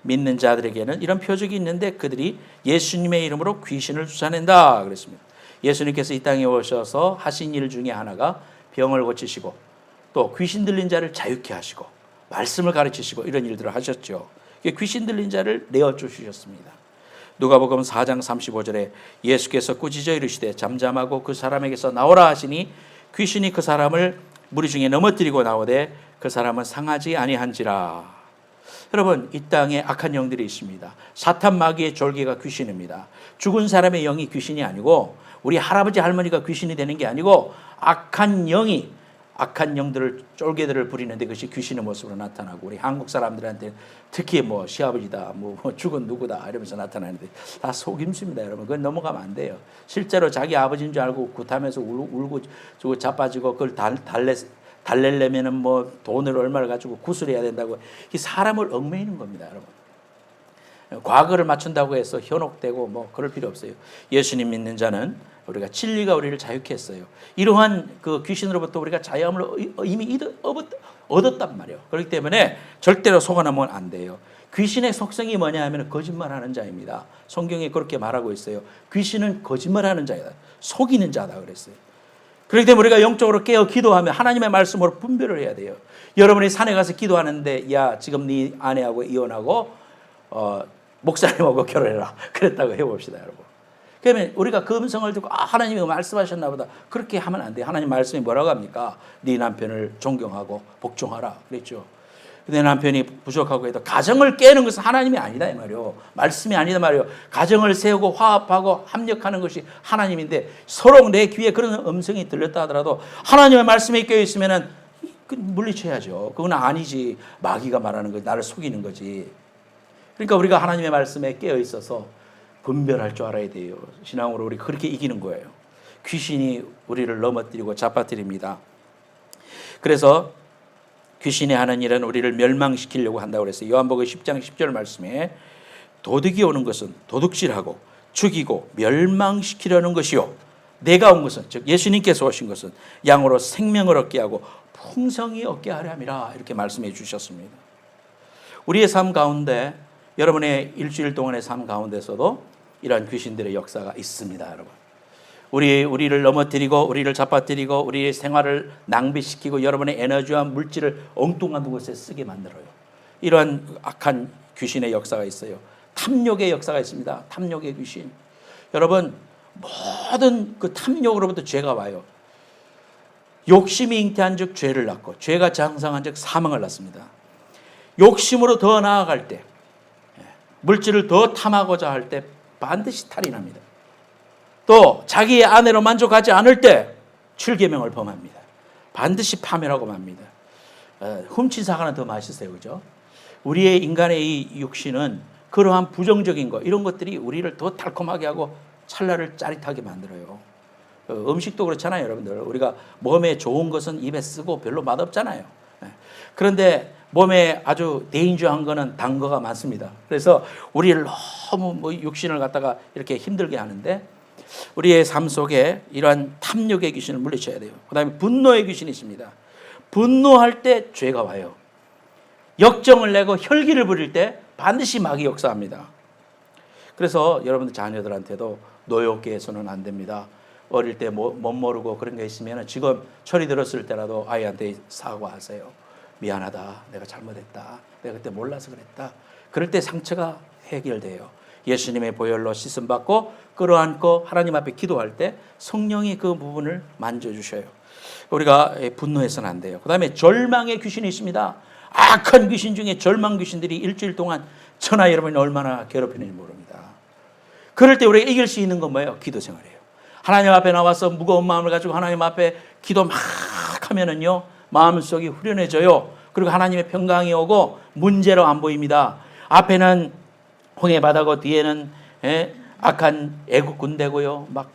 믿는 자들에게는 이런 표적이 있는데 그들이 예수님의 이름으로 귀신을 쫓아낸다 그랬습니다. 예수님께서 이 땅에 오셔서 하신 일 중에 하나가 병을 고치시고 또 귀신 들린 자를 자유케 하시고 말씀을 가르치시고 이런 일들을 하셨죠. 귀신 들린 자를 내어주셨습니다. 누가복음 4장 35절에 예수께서 꾸짖어 이르시되 잠잠하고 그 사람에게서 나오라 하시니 귀신이 그 사람을 무리 중에 넘어뜨리고 나오되 그 사람은 상하지 아니한지라. 여러분, 이 땅에 악한 영들이 있습니다. 사탄 마귀의 졸개가 귀신입니다. 죽은 사람의 영이 귀신이 아니고 우리 할아버지 할머니가 귀신이 되는 게 아니고 악한 영이 악한 영들을 쫄개들을 부리는데 그것이 귀신의 모습으로 나타나고 우리 한국 사람들한테 특히 뭐 시아버지다 뭐 죽은 누구다 이러면서 나타나는데 다 속임수입니다. 여러분 그건 넘어가면 안 돼요. 실제로 자기 아버지인 줄 알고 굿하면서 울고 죽고 자빠지고 그걸 달래려면은 뭐 돈을 얼마를 가지고 구슬해야 된다고 이 사람을 얽매이는 겁니다. 여러분 과거를 맞춘다고 해서 현혹되고 뭐 그럴 필요 없어요. 예수님 믿는 자는 우리가 진리가 우리를 자유케 했어요. 이러한 그 귀신으로부터 우리가 자유함을 이미 얻었단 말이에요. 그렇기 때문에 절대로 속아나면 안 돼요. 귀신의 속성이 뭐냐 하면 거짓말하는 자입니다. 성경에 그렇게 말하고 있어요. 귀신은 거짓말하는 자이다. 속이는 자다 그랬어요. 그렇기 때문에 우리가 영적으로 깨어 기도하면 하나님의 말씀으로 분별을 해야 돼요. 여러분이 산에 가서 기도하는데 야 지금 네 아내하고 이혼하고 목사님하고 결혼해라 그랬다고 해봅시다 여러분. 그러면 우리가 그 음성을 듣고 하나님이 말씀하셨나 보다 그렇게 하면 안 돼요. 하나님 말씀이 뭐라고 합니까? 네 남편을 존경하고 복종하라 그랬죠. 내 남편이 부족하고 해도 가정을 깨는 것은 하나님이 아니다 이 말이요. 말씀이 아니다 말이요. 가정을 세우고 화합하고 합력하는 것이 하나님인데 서로 내 귀에 그런 음성이 들렸다 하더라도 하나님의 말씀이 깨어 있으면은 물리쳐야죠. 그건 아니지. 마귀가 말하는 거지. 나를 속이는 거지. 그러니까 우리가 하나님의 말씀에 깨어 있어서 분별할 줄 알아야 돼요. 신앙으로 우리 그렇게 이기는 거예요. 귀신이 우리를 넘어뜨리고 잡아뜨립니다. 그래서 귀신이 하는 일은 우리를 멸망시키려고 한다고 그랬어요. 요한복음 10장 10절 말씀에 도둑이 오는 것은 도둑질하고 죽이고 멸망시키려는 것이요. 내가 온 것은 즉 예수님께서 오신 것은 양으로 생명을 얻게 하고 풍성히 얻게 하려 함이라 이렇게 말씀해 주셨습니다. 우리의 삶 가운데 여러분의 일주일 동안의 삶 가운데서도 이러한 귀신들의 역사가 있습니다, 여러분. 우리를 넘어뜨리고 우리를 잡아뜨리고 우리의 생활을 낭비시키고 여러분의 에너지와 물질을 엉뚱한 곳에 쓰게 만들어요. 이러한 악한 귀신의 역사가 있어요. 탐욕의 역사가 있습니다. 탐욕의 귀신. 여러분 모든 그 탐욕으로부터 죄가 와요. 욕심이 잉태한 즉 죄를 낳고 죄가 장성한 즉 사망을 낳습니다. 욕심으로 더 나아갈 때 물질을 더 탐하고자 할 때 반드시 탈이 납니다. 또 자기의 아내로 만족하지 않을 때 7계명을 범합니다. 반드시 파멸하고 맙니다. 훔친 사과는 더 맛있어요. 그죠? 우리의 인간의 이 육신은 그러한 부정적인 것 이런 것들이 우리를 더 달콤하게 하고 찰나를 짜릿하게 만들어요. 음식도 그렇잖아요. 여러분들 우리가 몸에 좋은 것은 입에 쓰고 별로 맛없잖아요. 그런데 몸에 아주 데인저한 거는 단 거가 많습니다. 그래서 우리를 너무 육신을 갖다가 이렇게 힘들게 하는데 우리의 삶 속에 이러한 탐욕의 귀신을 물리쳐야 돼요. 그 다음에 분노의 귀신이 있습니다. 분노할 때 죄가 와요. 역정을 내고 혈기를 부릴 때 반드시 마귀 역사합니다. 그래서 여러분들 자녀들한테도 노엽게 해서는 안 됩니다. 어릴 때 못 모르고 그런 게 있으면 지금 철이 들었을 때라도 아이한테 사과하세요. 미안하다. 내가 잘못했다. 내가 그때 몰라서 그랬다. 그럴 때 상처가 해결돼요. 예수님의 보혈로 씻음 받고 끌어안고 하나님 앞에 기도할 때 성령이 그 부분을 만져주셔요. 우리가 분노해서는 안 돼요. 그 다음에 절망의 귀신이 있습니다. 악한 귀신 중에 절망 귀신들이 일주일 동안 천하 여러분이 얼마나 괴롭히는지 모릅니다. 그럴 때 우리가 이길 수 있는 건 뭐예요? 기도 생활이에요. 하나님 앞에 나와서 무거운 마음을 가지고 하나님 앞에 기도 막 하면은요, 마음속이 후련해져요. 그리고 하나님의 평강이 오고 문제로 안 보입니다. 앞에는 홍해 바다고 뒤에는 악한 애국 군대고요. 막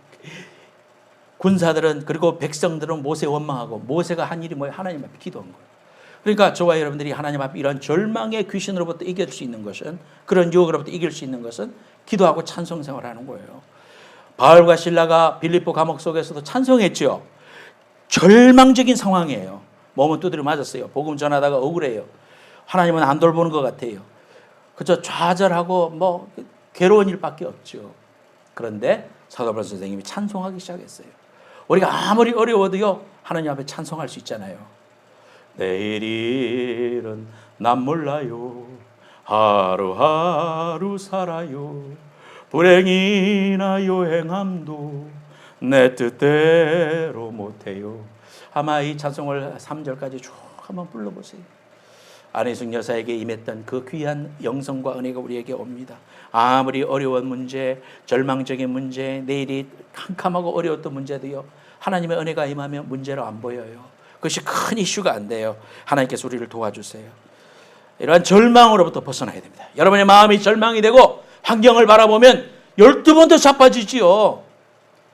군사들은 그리고 백성들은 모세 원망하고 모세가 한 일이 뭐예요? 하나님 앞에 기도한 거예요. 그러니까 저와 여러분들이 하나님 앞에 이런 절망의 귀신으로부터 이길 수 있는 것은, 그런 유혹으로부터 이길 수 있는 것은 기도하고 찬송 생활하는 거예요. 바울과 실라가 빌립보 감옥 속에서도 찬송했죠. 절망적인 상황이에요. 몸은 두드려 맞았어요. 복음 전하다가 억울해요. 하나님은 안 돌보는 것 같아요. 그저 좌절하고 뭐 괴로운 일밖에 없죠. 그런데 사도 바울 선생님이 찬송하기 시작했어요. 우리가 아무리 어려워도요, 하나님 앞에 찬송할 수 있잖아요. 내일 일은 난 몰라요. 하루하루 살아요. 불행이나 요행함도 내 뜻대로 못해요. 아마 이 찬송을 3절까지 쭉 한번 불러보세요. 안혜숙 여사에게 임했던 그 귀한 영성과 은혜가 우리에게 옵니다. 아무리 어려운 문제, 절망적인 문제, 내일이 캄캄하고 어려웠던 문제도요, 하나님의 은혜가 임하면 문제로 안 보여요. 그것이 큰 이슈가 안 돼요. 하나님께서 우리를 도와주세요. 이러한 절망으로부터 벗어나야 됩니다. 여러분의 마음이 절망이 되고 환경을 바라보면 12번 더 자빠지지요.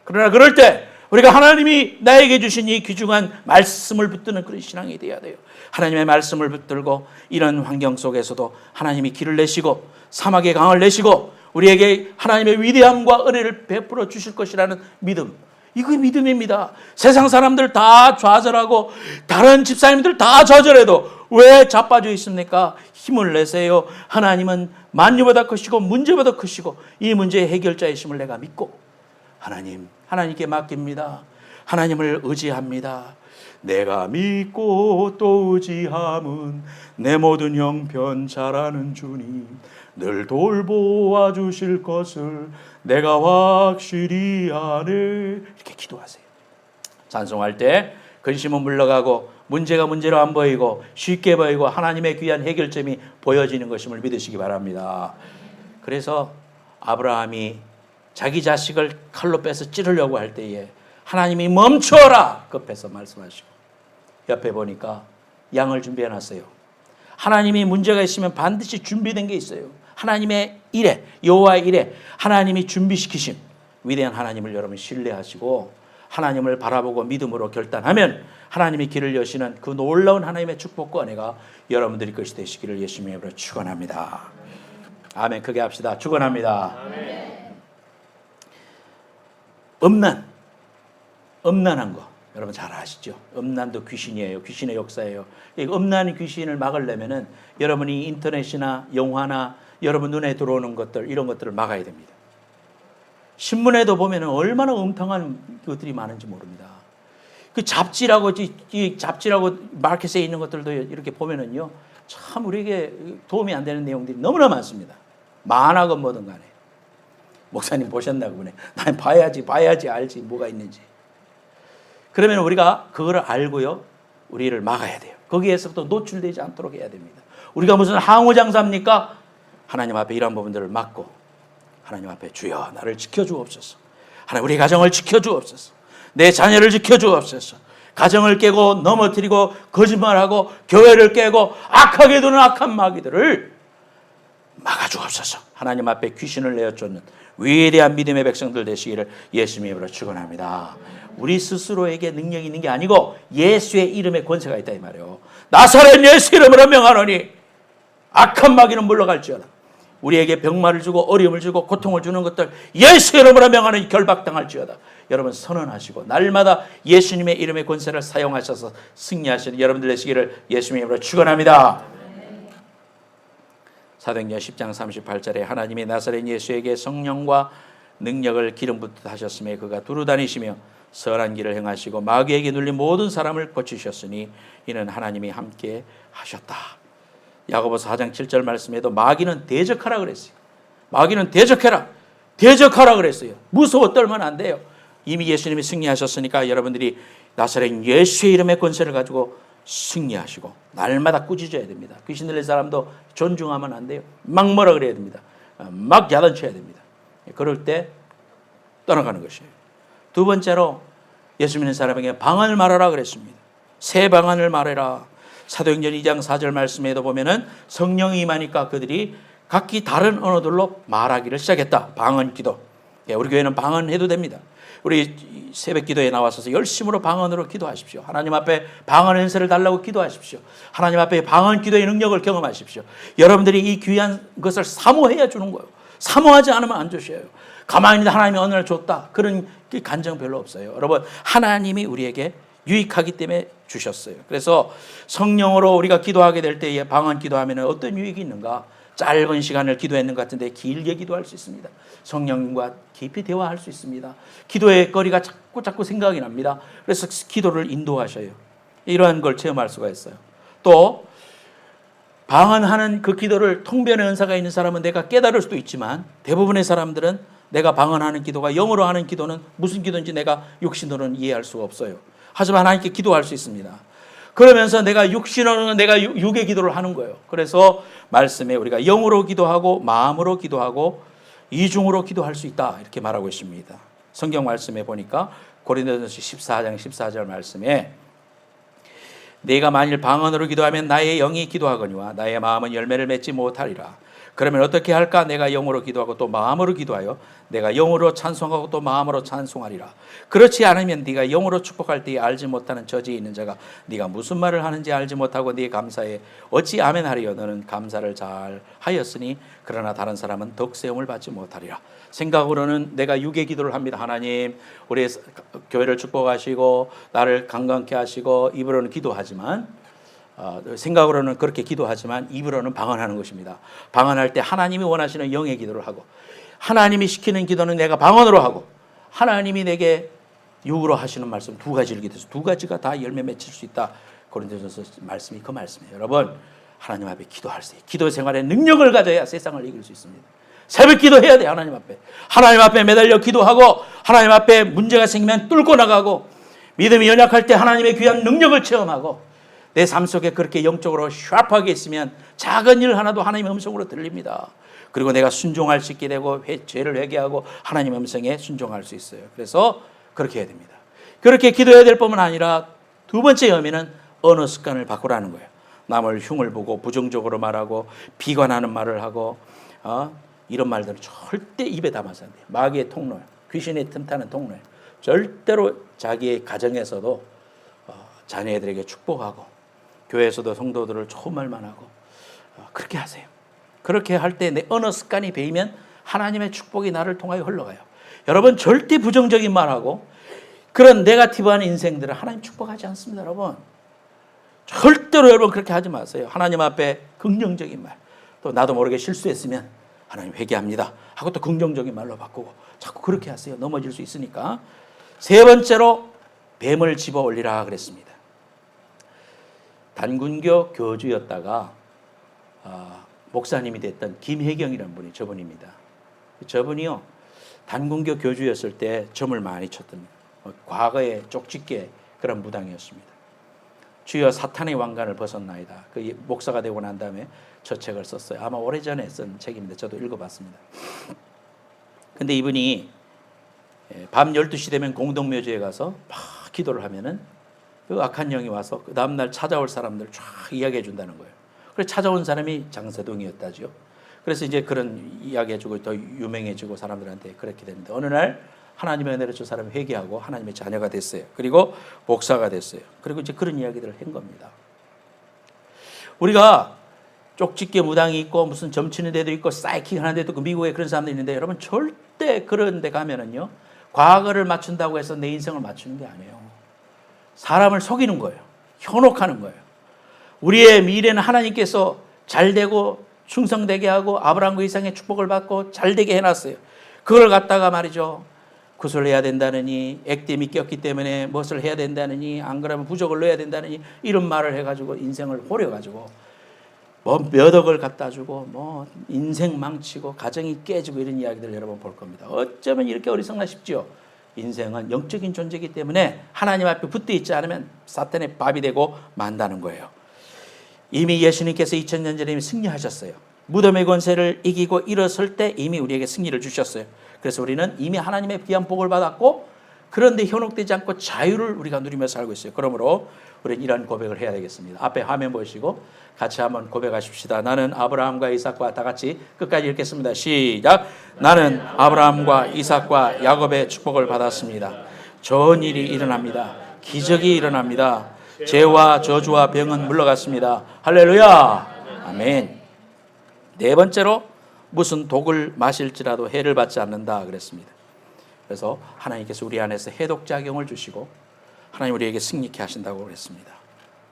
그러나 그럴 때 우리가 하나님이 나에게 주신 이 귀중한 말씀을 붙드는 그런 신앙이 되어야 돼요. 하나님의 말씀을 붙들고 이런 환경 속에서도 하나님이 길을 내시고 사막의 강을 내시고 우리에게 하나님의 위대함과 은혜를 베풀어 주실 것이라는 믿음, 이거 믿음입니다. 세상 사람들 다 좌절하고 다른 집사님들 다 좌절해도 왜 자빠져 있습니까? 힘을 내세요. 하나님은 만유보다 크시고 문제보다 크시고 이 문제의 해결자이심을 내가 믿고 하나님께 맡깁니다. 하나님을 의지합니다. 내가 믿고 또 의지함은 내 모든 형편 잘 아는 주님, 늘 돌보아 주실 것을 내가 확실히 아네. 이렇게 기도하세요. 찬송할 때 근심은 물러가고 문제가 문제로 안 보이고 쉽게 보이고 하나님의 귀한 해결점이 보여지는 것임을 믿으시기 바랍니다. 그래서 아브라함이 자기 자식을 칼로 빼서 찌르려고 할 때에 하나님이 멈춰라 급해서 말씀하시고, 옆에 보니까 양을 준비해 놨어요. 하나님이 문제가 있으면 반드시 준비된 게 있어요. 하나님의 일에, 여호와의 일에 하나님이 준비시키신 위대한 하나님을 여러분 신뢰하시고 하나님을 바라보고 믿음으로 결단하면 하나님이 길을 여시는 그 놀라운 하나님의 축복과 은혜가 여러분들의 것이 되시기를 예수님의 이름으로 축원합니다. 아멘. 크게 합시다. 축원합니다. 아멘. 음란한 거 여러분 잘 아시죠? 음란도 귀신이에요. 귀신의 역사예요. 이 음란 귀신을 막으려면은 여러분이 인터넷이나 영화나 여러분 눈에 들어오는 것들, 이런 것들을 막아야 됩니다. 신문에도 보면은 얼마나 엉뚱한 것들이 많은지 모릅니다. 그 잡지라고 마켓에 있는 것들도 이렇게 보면은요, 참 우리에게 도움이 안 되는 내용들이 너무나 많습니다. 만화건 뭐든 간에. 목사님 보셨나 보네. 난 봐야지 알지 뭐가 있는지. 그러면 우리가 그걸 알고요, 우리를 막아야 돼요. 거기에서부터 노출되지 않도록 해야 됩니다. 우리가 무슨 항우장사입니까? 하나님 앞에 이런 부분들을 막고 하나님 앞에 주여 나를 지켜주옵소서. 하나님 우리 가정을 지켜주옵소서. 내 자녀를 지켜주옵소서. 가정을 깨고 넘어뜨리고 거짓말하고 교회를 깨고 악하게 두는 악한 마귀들을 막아주옵소서. 하나님 앞에 귀신을 내어쫓는 위대한 믿음의 백성들 되시기를 예수님의 이름으로 축원합니다. 우리 스스로에게 능력이 있는 게 아니고 예수의 이름에 권세가 있다 이 말이에요. 나사렛 예수 이름으로 명하노니 악한 마귀는 물러갈지어다. 우리에게 병마를 주고 어려움을 주고 고통을 주는 것들 예수 이름으로 명하노니 결박당할지어다. 여러분 선언하시고 날마다 예수님의 이름의 권세를 사용하셔서 승리하시는 여러분들 되시기를 예수님의 이름으로 축원합니다. 사도행전 10장 38절에 하나님이 나사렛 예수에게 성령과 능력을 기름 붓듯 하셨으며 그가 두루 다니시며 선한 길을 행하시고 마귀에게 눌린 모든 사람을 고치셨으니 이는 하나님이 함께 하셨다. 야고보서 4장 7절 말씀에도 마귀는 대적하라 그랬어요. 마귀는 대적해라. 대적하라 그랬어요. 무서워 떨면 안 돼요. 이미 예수님이 승리하셨으니까 여러분들이 나사렛 예수의 이름의 권세를 가지고 승리하시고 날마다 꾸짖어야 됩니다. 귀신 들린 사람도 존중하면 안 돼요. 막 뭐라 그래야 됩니다. 막 야단쳐야 됩니다. 그럴 때 떠나가는 것이에요. 두 번째로 예수 믿는 사람에게 방언을 말하라 그랬습니다. 새 방언을 말해라. 사도행전 2장 4절 말씀에도 보면은 성령이 임하니까 그들이 각기 다른 언어들로 말하기를 시작했다. 방언 기도. 우리 교회는 방언해도 됩니다. 우리 새벽 기도에 나와서 열심으로 방언으로 기도하십시오. 하나님 앞에 방언 은사를 달라고 기도하십시오. 하나님 앞에 방언 기도의 능력을 경험하십시오. 여러분들이 이 귀한 것을 사모해야 주는 거예요. 사모하지 않으면 안 주셔요. 가만히 하나님이 언어를 줬다. 그런 간정 별로 없어요. 여러분, 하나님이 우리에게 유익하기 때문에 주셨어요. 그래서 성령으로 우리가 기도하게 될 때에 방언 기도하면 어떤 유익이 있는가? 짧은 시간을 기도했는 것 같은데 길게 기도할 수 있습니다. 성령님과 깊이 대화할 수 있습니다. 기도의 거리가 자꾸 생각이 납니다. 그래서 기도를 인도하셔요. 이러한 걸 체험할 수가 있어요. 또 방언하는 그 기도를 통변의 은사가 있는 사람은 내가 깨달을 수도 있지만 대부분의 사람들은 내가 방언하는 기도가 영어로 하는 기도는 무슨 기도인지 내가 육신으로는 이해할 수가 없어요. 하지만 하나님께 기도할 수 있습니다. 그러면서 내가 육신으로는 내가 육의 기도를 하는 거예요. 그래서 말씀에 우리가 영으로 기도하고 마음으로 기도하고 이중으로 기도할 수 있다 이렇게 말하고 있습니다. 성경 말씀에 보니까 고린도전서 14장 14절 말씀에 내가 만일 방언으로 기도하면 나의 영이 기도하거니와 나의 마음은 열매를 맺지 못하리라. 그러면 어떻게 할까? 내가 영으로 기도하고 또 마음으로 기도하여 내가 영으로 찬송하고 또 마음으로 찬송하리라. 그렇지 않으면 네가 영으로 축복할 때에 알지 못하는 저지에 있는 자가 네가 무슨 말을 하는지 알지 못하고 네 감사에 어찌 아멘하리요. 너는 감사를 잘 하였으니 그러나 다른 사람은 덕세움을 받지 못하리라. 생각으로는 내가 육의 기도를 합니다. 하나님 우리 교회를 축복하시고 나를 강건케 하시고 입으로는 기도하지만 생각으로는 그렇게 기도하지만 입으로는 방언하는 것입니다. 방언할 때 하나님이 원하시는 영의 기도를 하고 하나님이 시키는 기도는 내가 방언으로 하고 하나님이 내게 육으로 하시는 말씀 두 가지를 기도해서 두 가지가 다 열매 맺힐 수 있다. 고린도전서 말씀이 그 말씀이에요. 여러분 하나님 앞에 기도할 때 기도 생활에 능력을 가져야 세상을 이길 수 있습니다. 새벽 기도해야 돼. 하나님 앞에 매달려 기도하고 하나님 앞에 문제가 생기면 뚫고 나가고 믿음이 연약할 때 하나님의 귀한 능력을 체험하고 내 삶 속에 그렇게 영적으로 샤프하게 있으면 작은 일 하나도 하나님의 음성으로 들립니다. 그리고 내가 순종할 수 있게 되고 죄를 회개하고 하나님의 음성에 순종할 수 있어요. 그래서 그렇게 해야 됩니다. 그렇게 기도해야 될 뿐만 아니라 두 번째 의미는 언어 습관을 바꾸라는 거예요. 남을 흉을 보고 부정적으로 말하고 비관하는 말을 하고 이런 말들은 절대 입에 담아서 안 돼요. 마귀의 통로예요. 귀신의 틈타는 통로예요. 절대로 자기의 가정에서도 자녀들에게 축복하고 교회에서도 성도들을 좋은 말만 하고 그렇게 하세요. 그렇게 할 때 내 언어 습관이 배이면 하나님의 축복이 나를 통하여 흘러가요. 여러분 절대 부정적인 말하고 그런 네거티브한 인생들은 하나님 축복하지 않습니다. 여러분 절대로 여러분 그렇게 하지 마세요. 하나님 앞에 긍정적인 말, 또 나도 모르게 실수했으면 하나님 회개합니다 하고 또 긍정적인 말로 바꾸고 자꾸 그렇게 하세요. 넘어질 수 있으니까. 세 번째로 뱀을 집어 올리라 그랬습니다. 단군교 교주였다가 목사님이 됐던 김혜경이라는 분이 저분입니다. 저분이요 단군교 교주였을 때 점을 많이 쳤던 과거에 쪽집게 그런 무당이었습니다. 주여 사탄의 왕관을 벗었나이다. 그 목사가 되고 난 다음에 저 책을 썼어요. 아마 오래전에 쓴 책인데 저도 읽어봤습니다. 근데 이분이 밤 12시 되면 공동묘지에 가서 막 기도를 하면은 그 악한 영이 와서 그 다음날 찾아올 사람들 쫙 이야기해 준다는 거예요. 그래서 찾아온 사람이 장세동이었다죠. 그래서 이제 그런 이야기해주고 더 유명해지고 사람들한테 그렇게 됩니다. 어느 날 하나님의 은혜로 저 사람이 회개하고 하나님의 자녀가 됐어요. 그리고 목사가 됐어요. 그리고 이제 그런 이야기를 한 겁니다. 우리가 쪽집게 무당이 있고 무슨 점치는 데도 있고 사이킹 하는 데도 있고 미국에 그런 사람들이 있는데 여러분 절대 그런 데 가면은요 과거를 맞춘다고 해서 내 인생을 맞추는 게 아니에요. 사람을 속이는 거예요. 현혹하는 거예요. 우리의 미래는 하나님께서 잘되고 충성되게 하고 아브라함과 이삭의 축복을 받고 잘되게 해놨어요. 그걸 갖다가 말이죠. 구슬해야 된다느니, 액땜이 꼈기 때문에 무엇을 해야 된다느니, 안 그러면 부적을 넣어야 된다느니, 이런 말을 해가지고 인생을 호려가지고 뭐 몇 억을 갖다 주고 뭐 인생 망치고 가정이 깨지고 이런 이야기들 여러분 볼 겁니다. 어쩌면 이렇게 어리석나 싶죠. 인생은 영적인 존재이기 때문에 하나님 앞에 붙어 있지 않으면 사탄의 밥이 되고 만다는 거예요. 이미 예수님께서 2000년 전에 승리하셨어요. 무덤의 권세를 이기고 일어설 때 이미 우리에게 승리를 주셨어요. 그래서 우리는 이미 하나님의 귀한 복을 받았고, 그런데 현혹되지 않고 자유를 우리가 누리며 살고 있어요. 그러므로 우리는 이런 고백을 해야 되겠습니다. 앞에 화면 보시고 같이 한번 고백하십시다. 나는 아브라함과 이삭과, 다 같이 끝까지 읽겠습니다. 시작. 나는 아브라함과 이삭과 야곱의 축복을 받았습니다. 좋은 일이 일어납니다. 기적이 일어납니다. 죄와 저주와 병은 물러갔습니다. 할렐루야. 아멘. 네 번째로, 무슨 독을 마실지라도 해를 받지 않는다 그랬습니다. 그래서 하나님께서 우리 안에서 해독작용을 주시고 하나님 우리에게 승리케 하신다고 그랬습니다.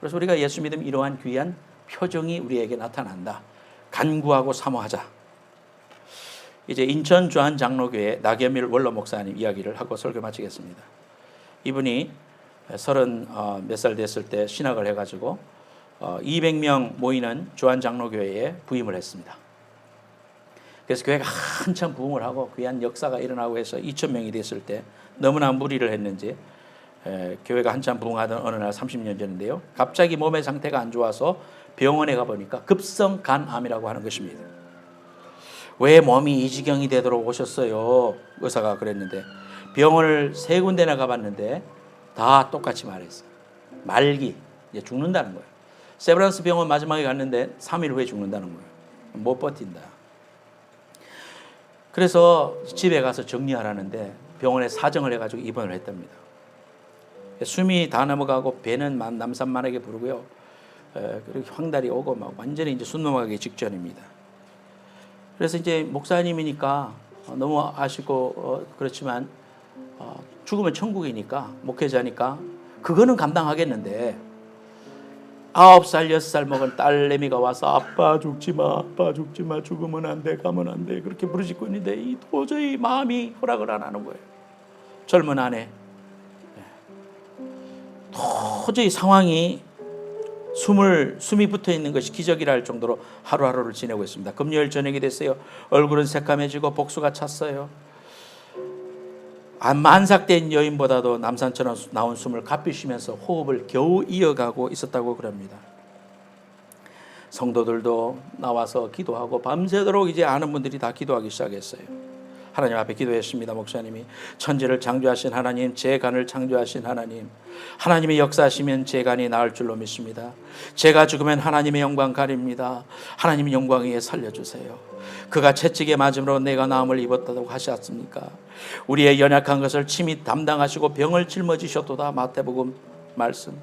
그래서 우리가 예수 믿으면 이러한 귀한 표정이 우리에게 나타난다. 간구하고 사모하자. 이제 인천 주한장로교회 나겸일 원로 목사님 이야기를 하고 설교 마치겠습니다. 이분이 30 몇 살 됐을 때 신학을 해가지고 200명 모이는 주한장로교회에 부임을 했습니다. 그래서 교회가 한참 부흥을 하고 귀한 역사가 일어나고 해서 2000명이 됐을 때 너무나 무리를 했는지 교회가 한참 부흥하던 어느 날 30년 전인데요, 갑자기 몸의 상태가 안 좋아서 병원에 가보니까 급성 간암이라고 하는 것입니다. 왜 몸이 이 지경이 되도록 오셨어요? 의사가 그랬는데 병원을 3군데나 가봤는데 다 똑같이 말했어요. 말기, 이제 죽는다는 거예요. 세브란스 병원 마지막에 갔는데 3일 후에 죽는다는 거예요. 못 버틴다. 그래서 집에 가서 정리하라는데 병원에 사정을 해가지고 입원을 했답니다. 숨이 다 넘어가고 배는 남산만하게 부르고요. 그리고 황달이 오고 막 완전히 이제 숨 넘어가기 직전입니다. 그래서 이제 목사님이니까 너무 아쉽고 그렇지만 죽으면 천국이니까, 목회자니까 그거는 감당하겠는데 9살 6살 먹은 딸내미가 와서 아빠 죽지 마, 아빠 죽지 마, 죽으면 안 돼, 가면 안 돼, 그렇게 부르짖고 있는데 이 도저히 마음이 허락을 안 하는 거예요. 젊은 아내, 도저히 상황이 숨이 붙어 있는 것이 기적이라 할 정도로 하루하루를 지내고 있습니다. 금요일 저녁이 됐어요. 얼굴은 새까매지고 복수가 찼어요. 만삭된 여인보다도 남산처럼 나온 숨을 가쁘 쉬면서 호흡을 겨우 이어가고 있었다고 그럽니다. 성도들도 나와서 기도하고 밤새도록 이제 아는 분들이 다 기도하기 시작했어요. 하나님 앞에 기도했습니다. 목사님이 천지를 창조하신 하나님, 제 간을 창조하신 하나님, 하나님의 역사하시면 제 간이 나을 줄로 믿습니다. 제가 죽으면 하나님의 영광 가립니다. 하나님의 영광 위에 살려주세요. 그가 채찍에 맞음으로 내가 나음을 입었다고 하셨습니까? 우리의 연약한 것을 친히 담당하시고 병을 짊어지셨도다. 마태복음 말씀.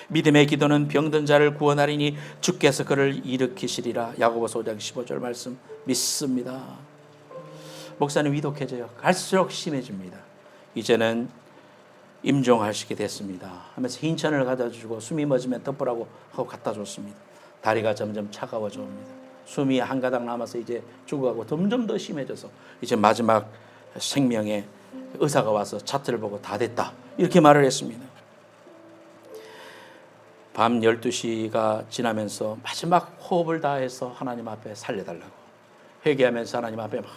믿음의 기도는 병든 자를 구원하리니 주께서 그를 일으키시리라. 야고보서 5장 15절 말씀 믿습니다. 목사님 위독해져요. 갈수록 심해집니다. 이제는 임종하시게 됐습니다 하면서 흰천을 갖다 주고 숨이 멎으면 덮으라고 하고 갖다 줬습니다. 다리가 점점 차가워져 옵니다. 숨이 한 가닥 남아서 이제 죽어가고 점점 더 심해져서 이제 마지막 생명에 의사가 와서 차트를 보고 다 됐다 이렇게 말을 했습니다. 밤 12시가 지나면서 마지막 호흡을 다해서 하나님 앞에 살려달라고 회개하면서 하나님 앞에 막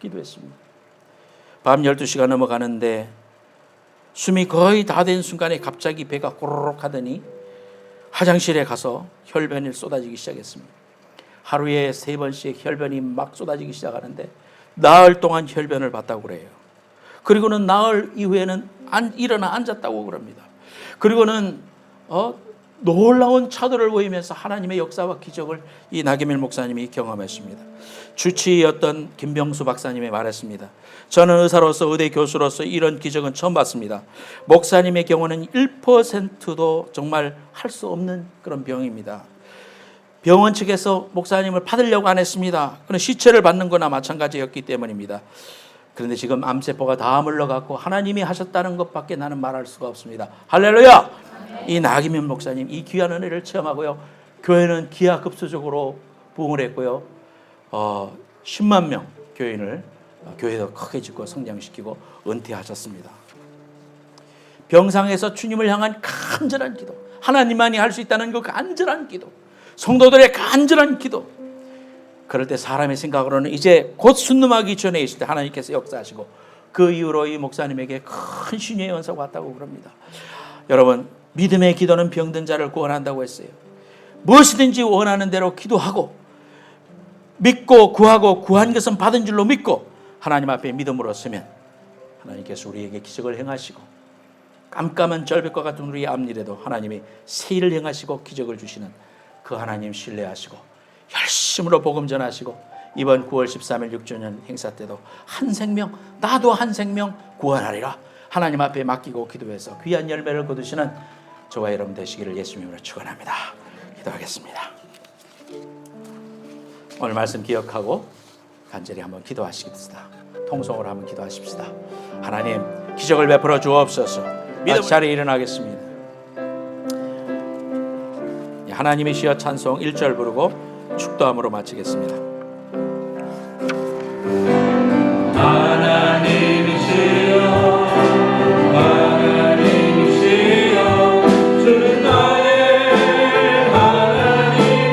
기도했습니다. 밤 12시가 넘어가는데 숨이 거의 다 된 순간에 갑자기 배가 꼬르륵 하더니 화장실에 가서 혈변이 쏟아지기 시작했습니다. 하루에 3번씩 혈변이 막 쏟아지기 시작하는데 나흘 동안 혈변을 봤다고 그래요. 그리고는 나흘 이후에는 일어나 앉았다고 그럽니다. 그리고는 놀라운 차도를 보이면서 하나님의 역사와 기적을 이 나겸일 목사님이 경험했습니다. 주치의였던 김병수 박사님이 말했습니다. 저는 의사로서 의대 교수로서 이런 기적은 처음 봤습니다. 목사님의 경우는 1%도 정말 할 수 없는 그런 병입니다. 병원 측에서 목사님을 받으려고 안 했습니다. 그는 시체를 받는 거나 마찬가지였기 때문입니다. 그런데 지금 암세포가 다 물러갔고 하나님이 하셨다는 것밖에 나는 말할 수가 없습니다. 할렐루야! 이 나김현 목사님 이 귀한 은혜를 체험하고요. 교회는 기하급수적으로 부흥을 했고요. 10만 명 교인을 교회도 크게 짓고 성장시키고 은퇴하셨습니다. 병상에서 주님을 향한 간절한 기도, 하나님만이 할 수 있다는 그 간절한 기도, 성도들의 간절한 기도. 그럴 때 사람의 생각으로는 이제 곧 순lum하기 전에 있을 때 하나님께서 역사하시고, 그 이후로 이 목사님에게 큰 신유의 은사가 왔다고 그럽니다. 여러분, 믿음의 기도는 병든 자를 구원한다고 했어요. 무엇이든지 원하는 대로 기도하고 믿고 구하고 구한 것은 받은 줄로 믿고 하나님 앞에 믿음으로 서면 하나님께서 우리에게 기적을 행하시고, 깜깜한 절벽과 같은 우리의 앞일에도 하나님이 새 일을 행하시고 기적을 주시는 그 하나님 신뢰하시고 열심으로 복음 전하시고, 이번 9월 13일 6주년 행사 때도 한 생명, 나도 한 생명 구원하리라 하나님 앞에 맡기고 기도해서 귀한 열매를 거두시는 저와 여러분 되시기를 예수님으로 축원합니다. 기도하겠습니다. 오늘 말씀 기억하고 간절히 한번 기도하시겠습니다. 통성으로 한번 기도하십시다. 하나님, 기적을 베풀어 주옵소서. 다시 자리에 일어나겠습니다. 하나님이시여 찬송 1절 부르고 축도함으로 마치겠습니다. 하나님이시여, 하나님이시여, 주는 나의 하나님이시여.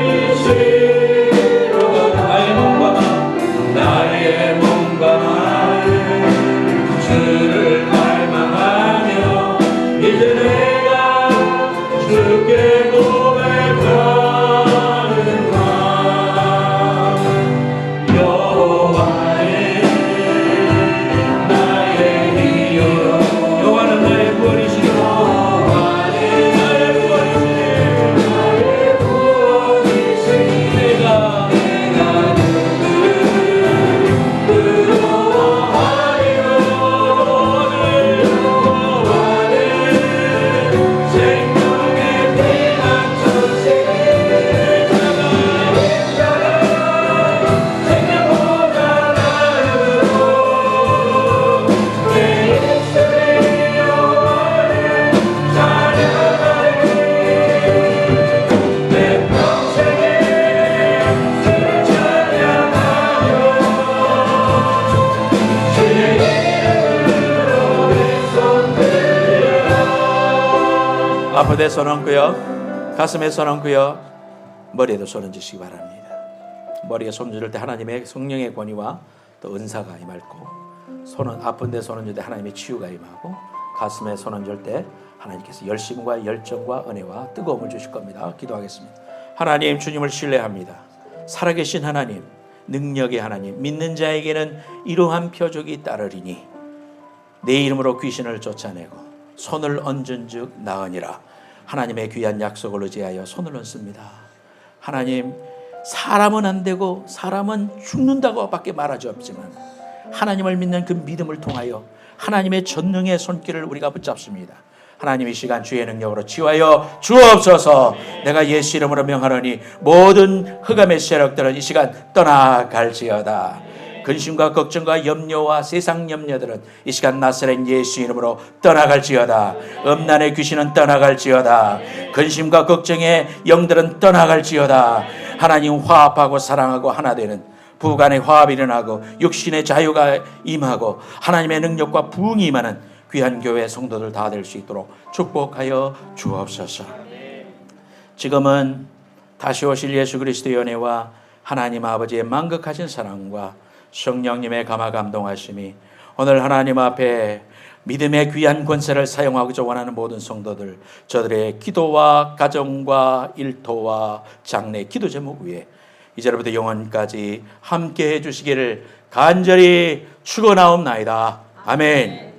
나의 몸과 마음 주를 갈망하며 이제 내가 주께 고백하는가. 여호와의 나의 이유로, 여호와는 나의 구원이시니, 여호와는 나의 구원이시니, 내가 앞에 손 얹고요, 가슴에 손 얹고요, 머리에도 손 얹으시기 바랍니다. 머리에 손 얹을 때 하나님의 성령의 권위와 또 은사가 임하고, 손은 아픈 데 손 얹을 때 하나님의 치유가 임하고, 가슴에 손 얹을 때 하나님께서 열심과 열정과 은혜와 뜨거움을 주실 겁니다. 기도하겠습니다. 하나님, 주님을 신뢰합니다. 살아계신 하나님, 능력의 하나님, 믿는 자에게는 이러한 표적이 따르리니 내 이름으로 귀신을 쫓아내고 손을 얹은 즉 나으니라. 하나님의 귀한 약속을 의지하여 손을 얹습니다. 하나님, 사람은 안 되고 사람은 죽는다고 밖에 말하지 없지만 하나님을 믿는 그 믿음을 통하여 하나님의 전능의 손길을 우리가 붙잡습니다. 하나님, 이 시간 주의 능력으로 치유하여 주옵소서. 내가 예수 이름으로 명하노니 모든 흑암의 세력들은 이 시간 떠나갈지어다. 근심과 걱정과 염려와 세상 염려들은 이 시간 나사렛 예수 이름으로 떠나갈지어다. 음란의 귀신은 떠나갈지어다. 근심과 걱정의 영들은 떠나갈지어다. 하나님, 화합하고 사랑하고 하나 되는 부간의 화합이 일어나고 육신의 자유가 임하고 하나님의 능력과 부흥이 임하는 귀한 교회 성도들 다 될 수 있도록 축복하여 주옵소서. 지금은 다시 오실 예수 그리스도의 은혜와 하나님 아버지의 만극하신 사랑과 성령님의 감화 감동하심이 오늘 하나님 앞에 믿음의 귀한 권세를 사용하고자 원하는 모든 성도들, 저들의 기도와 가정과 일터와 장래 기도 제목 위에 이제로부터 영원까지 함께 해주시기를 간절히 축원하옵나이다. 아멘.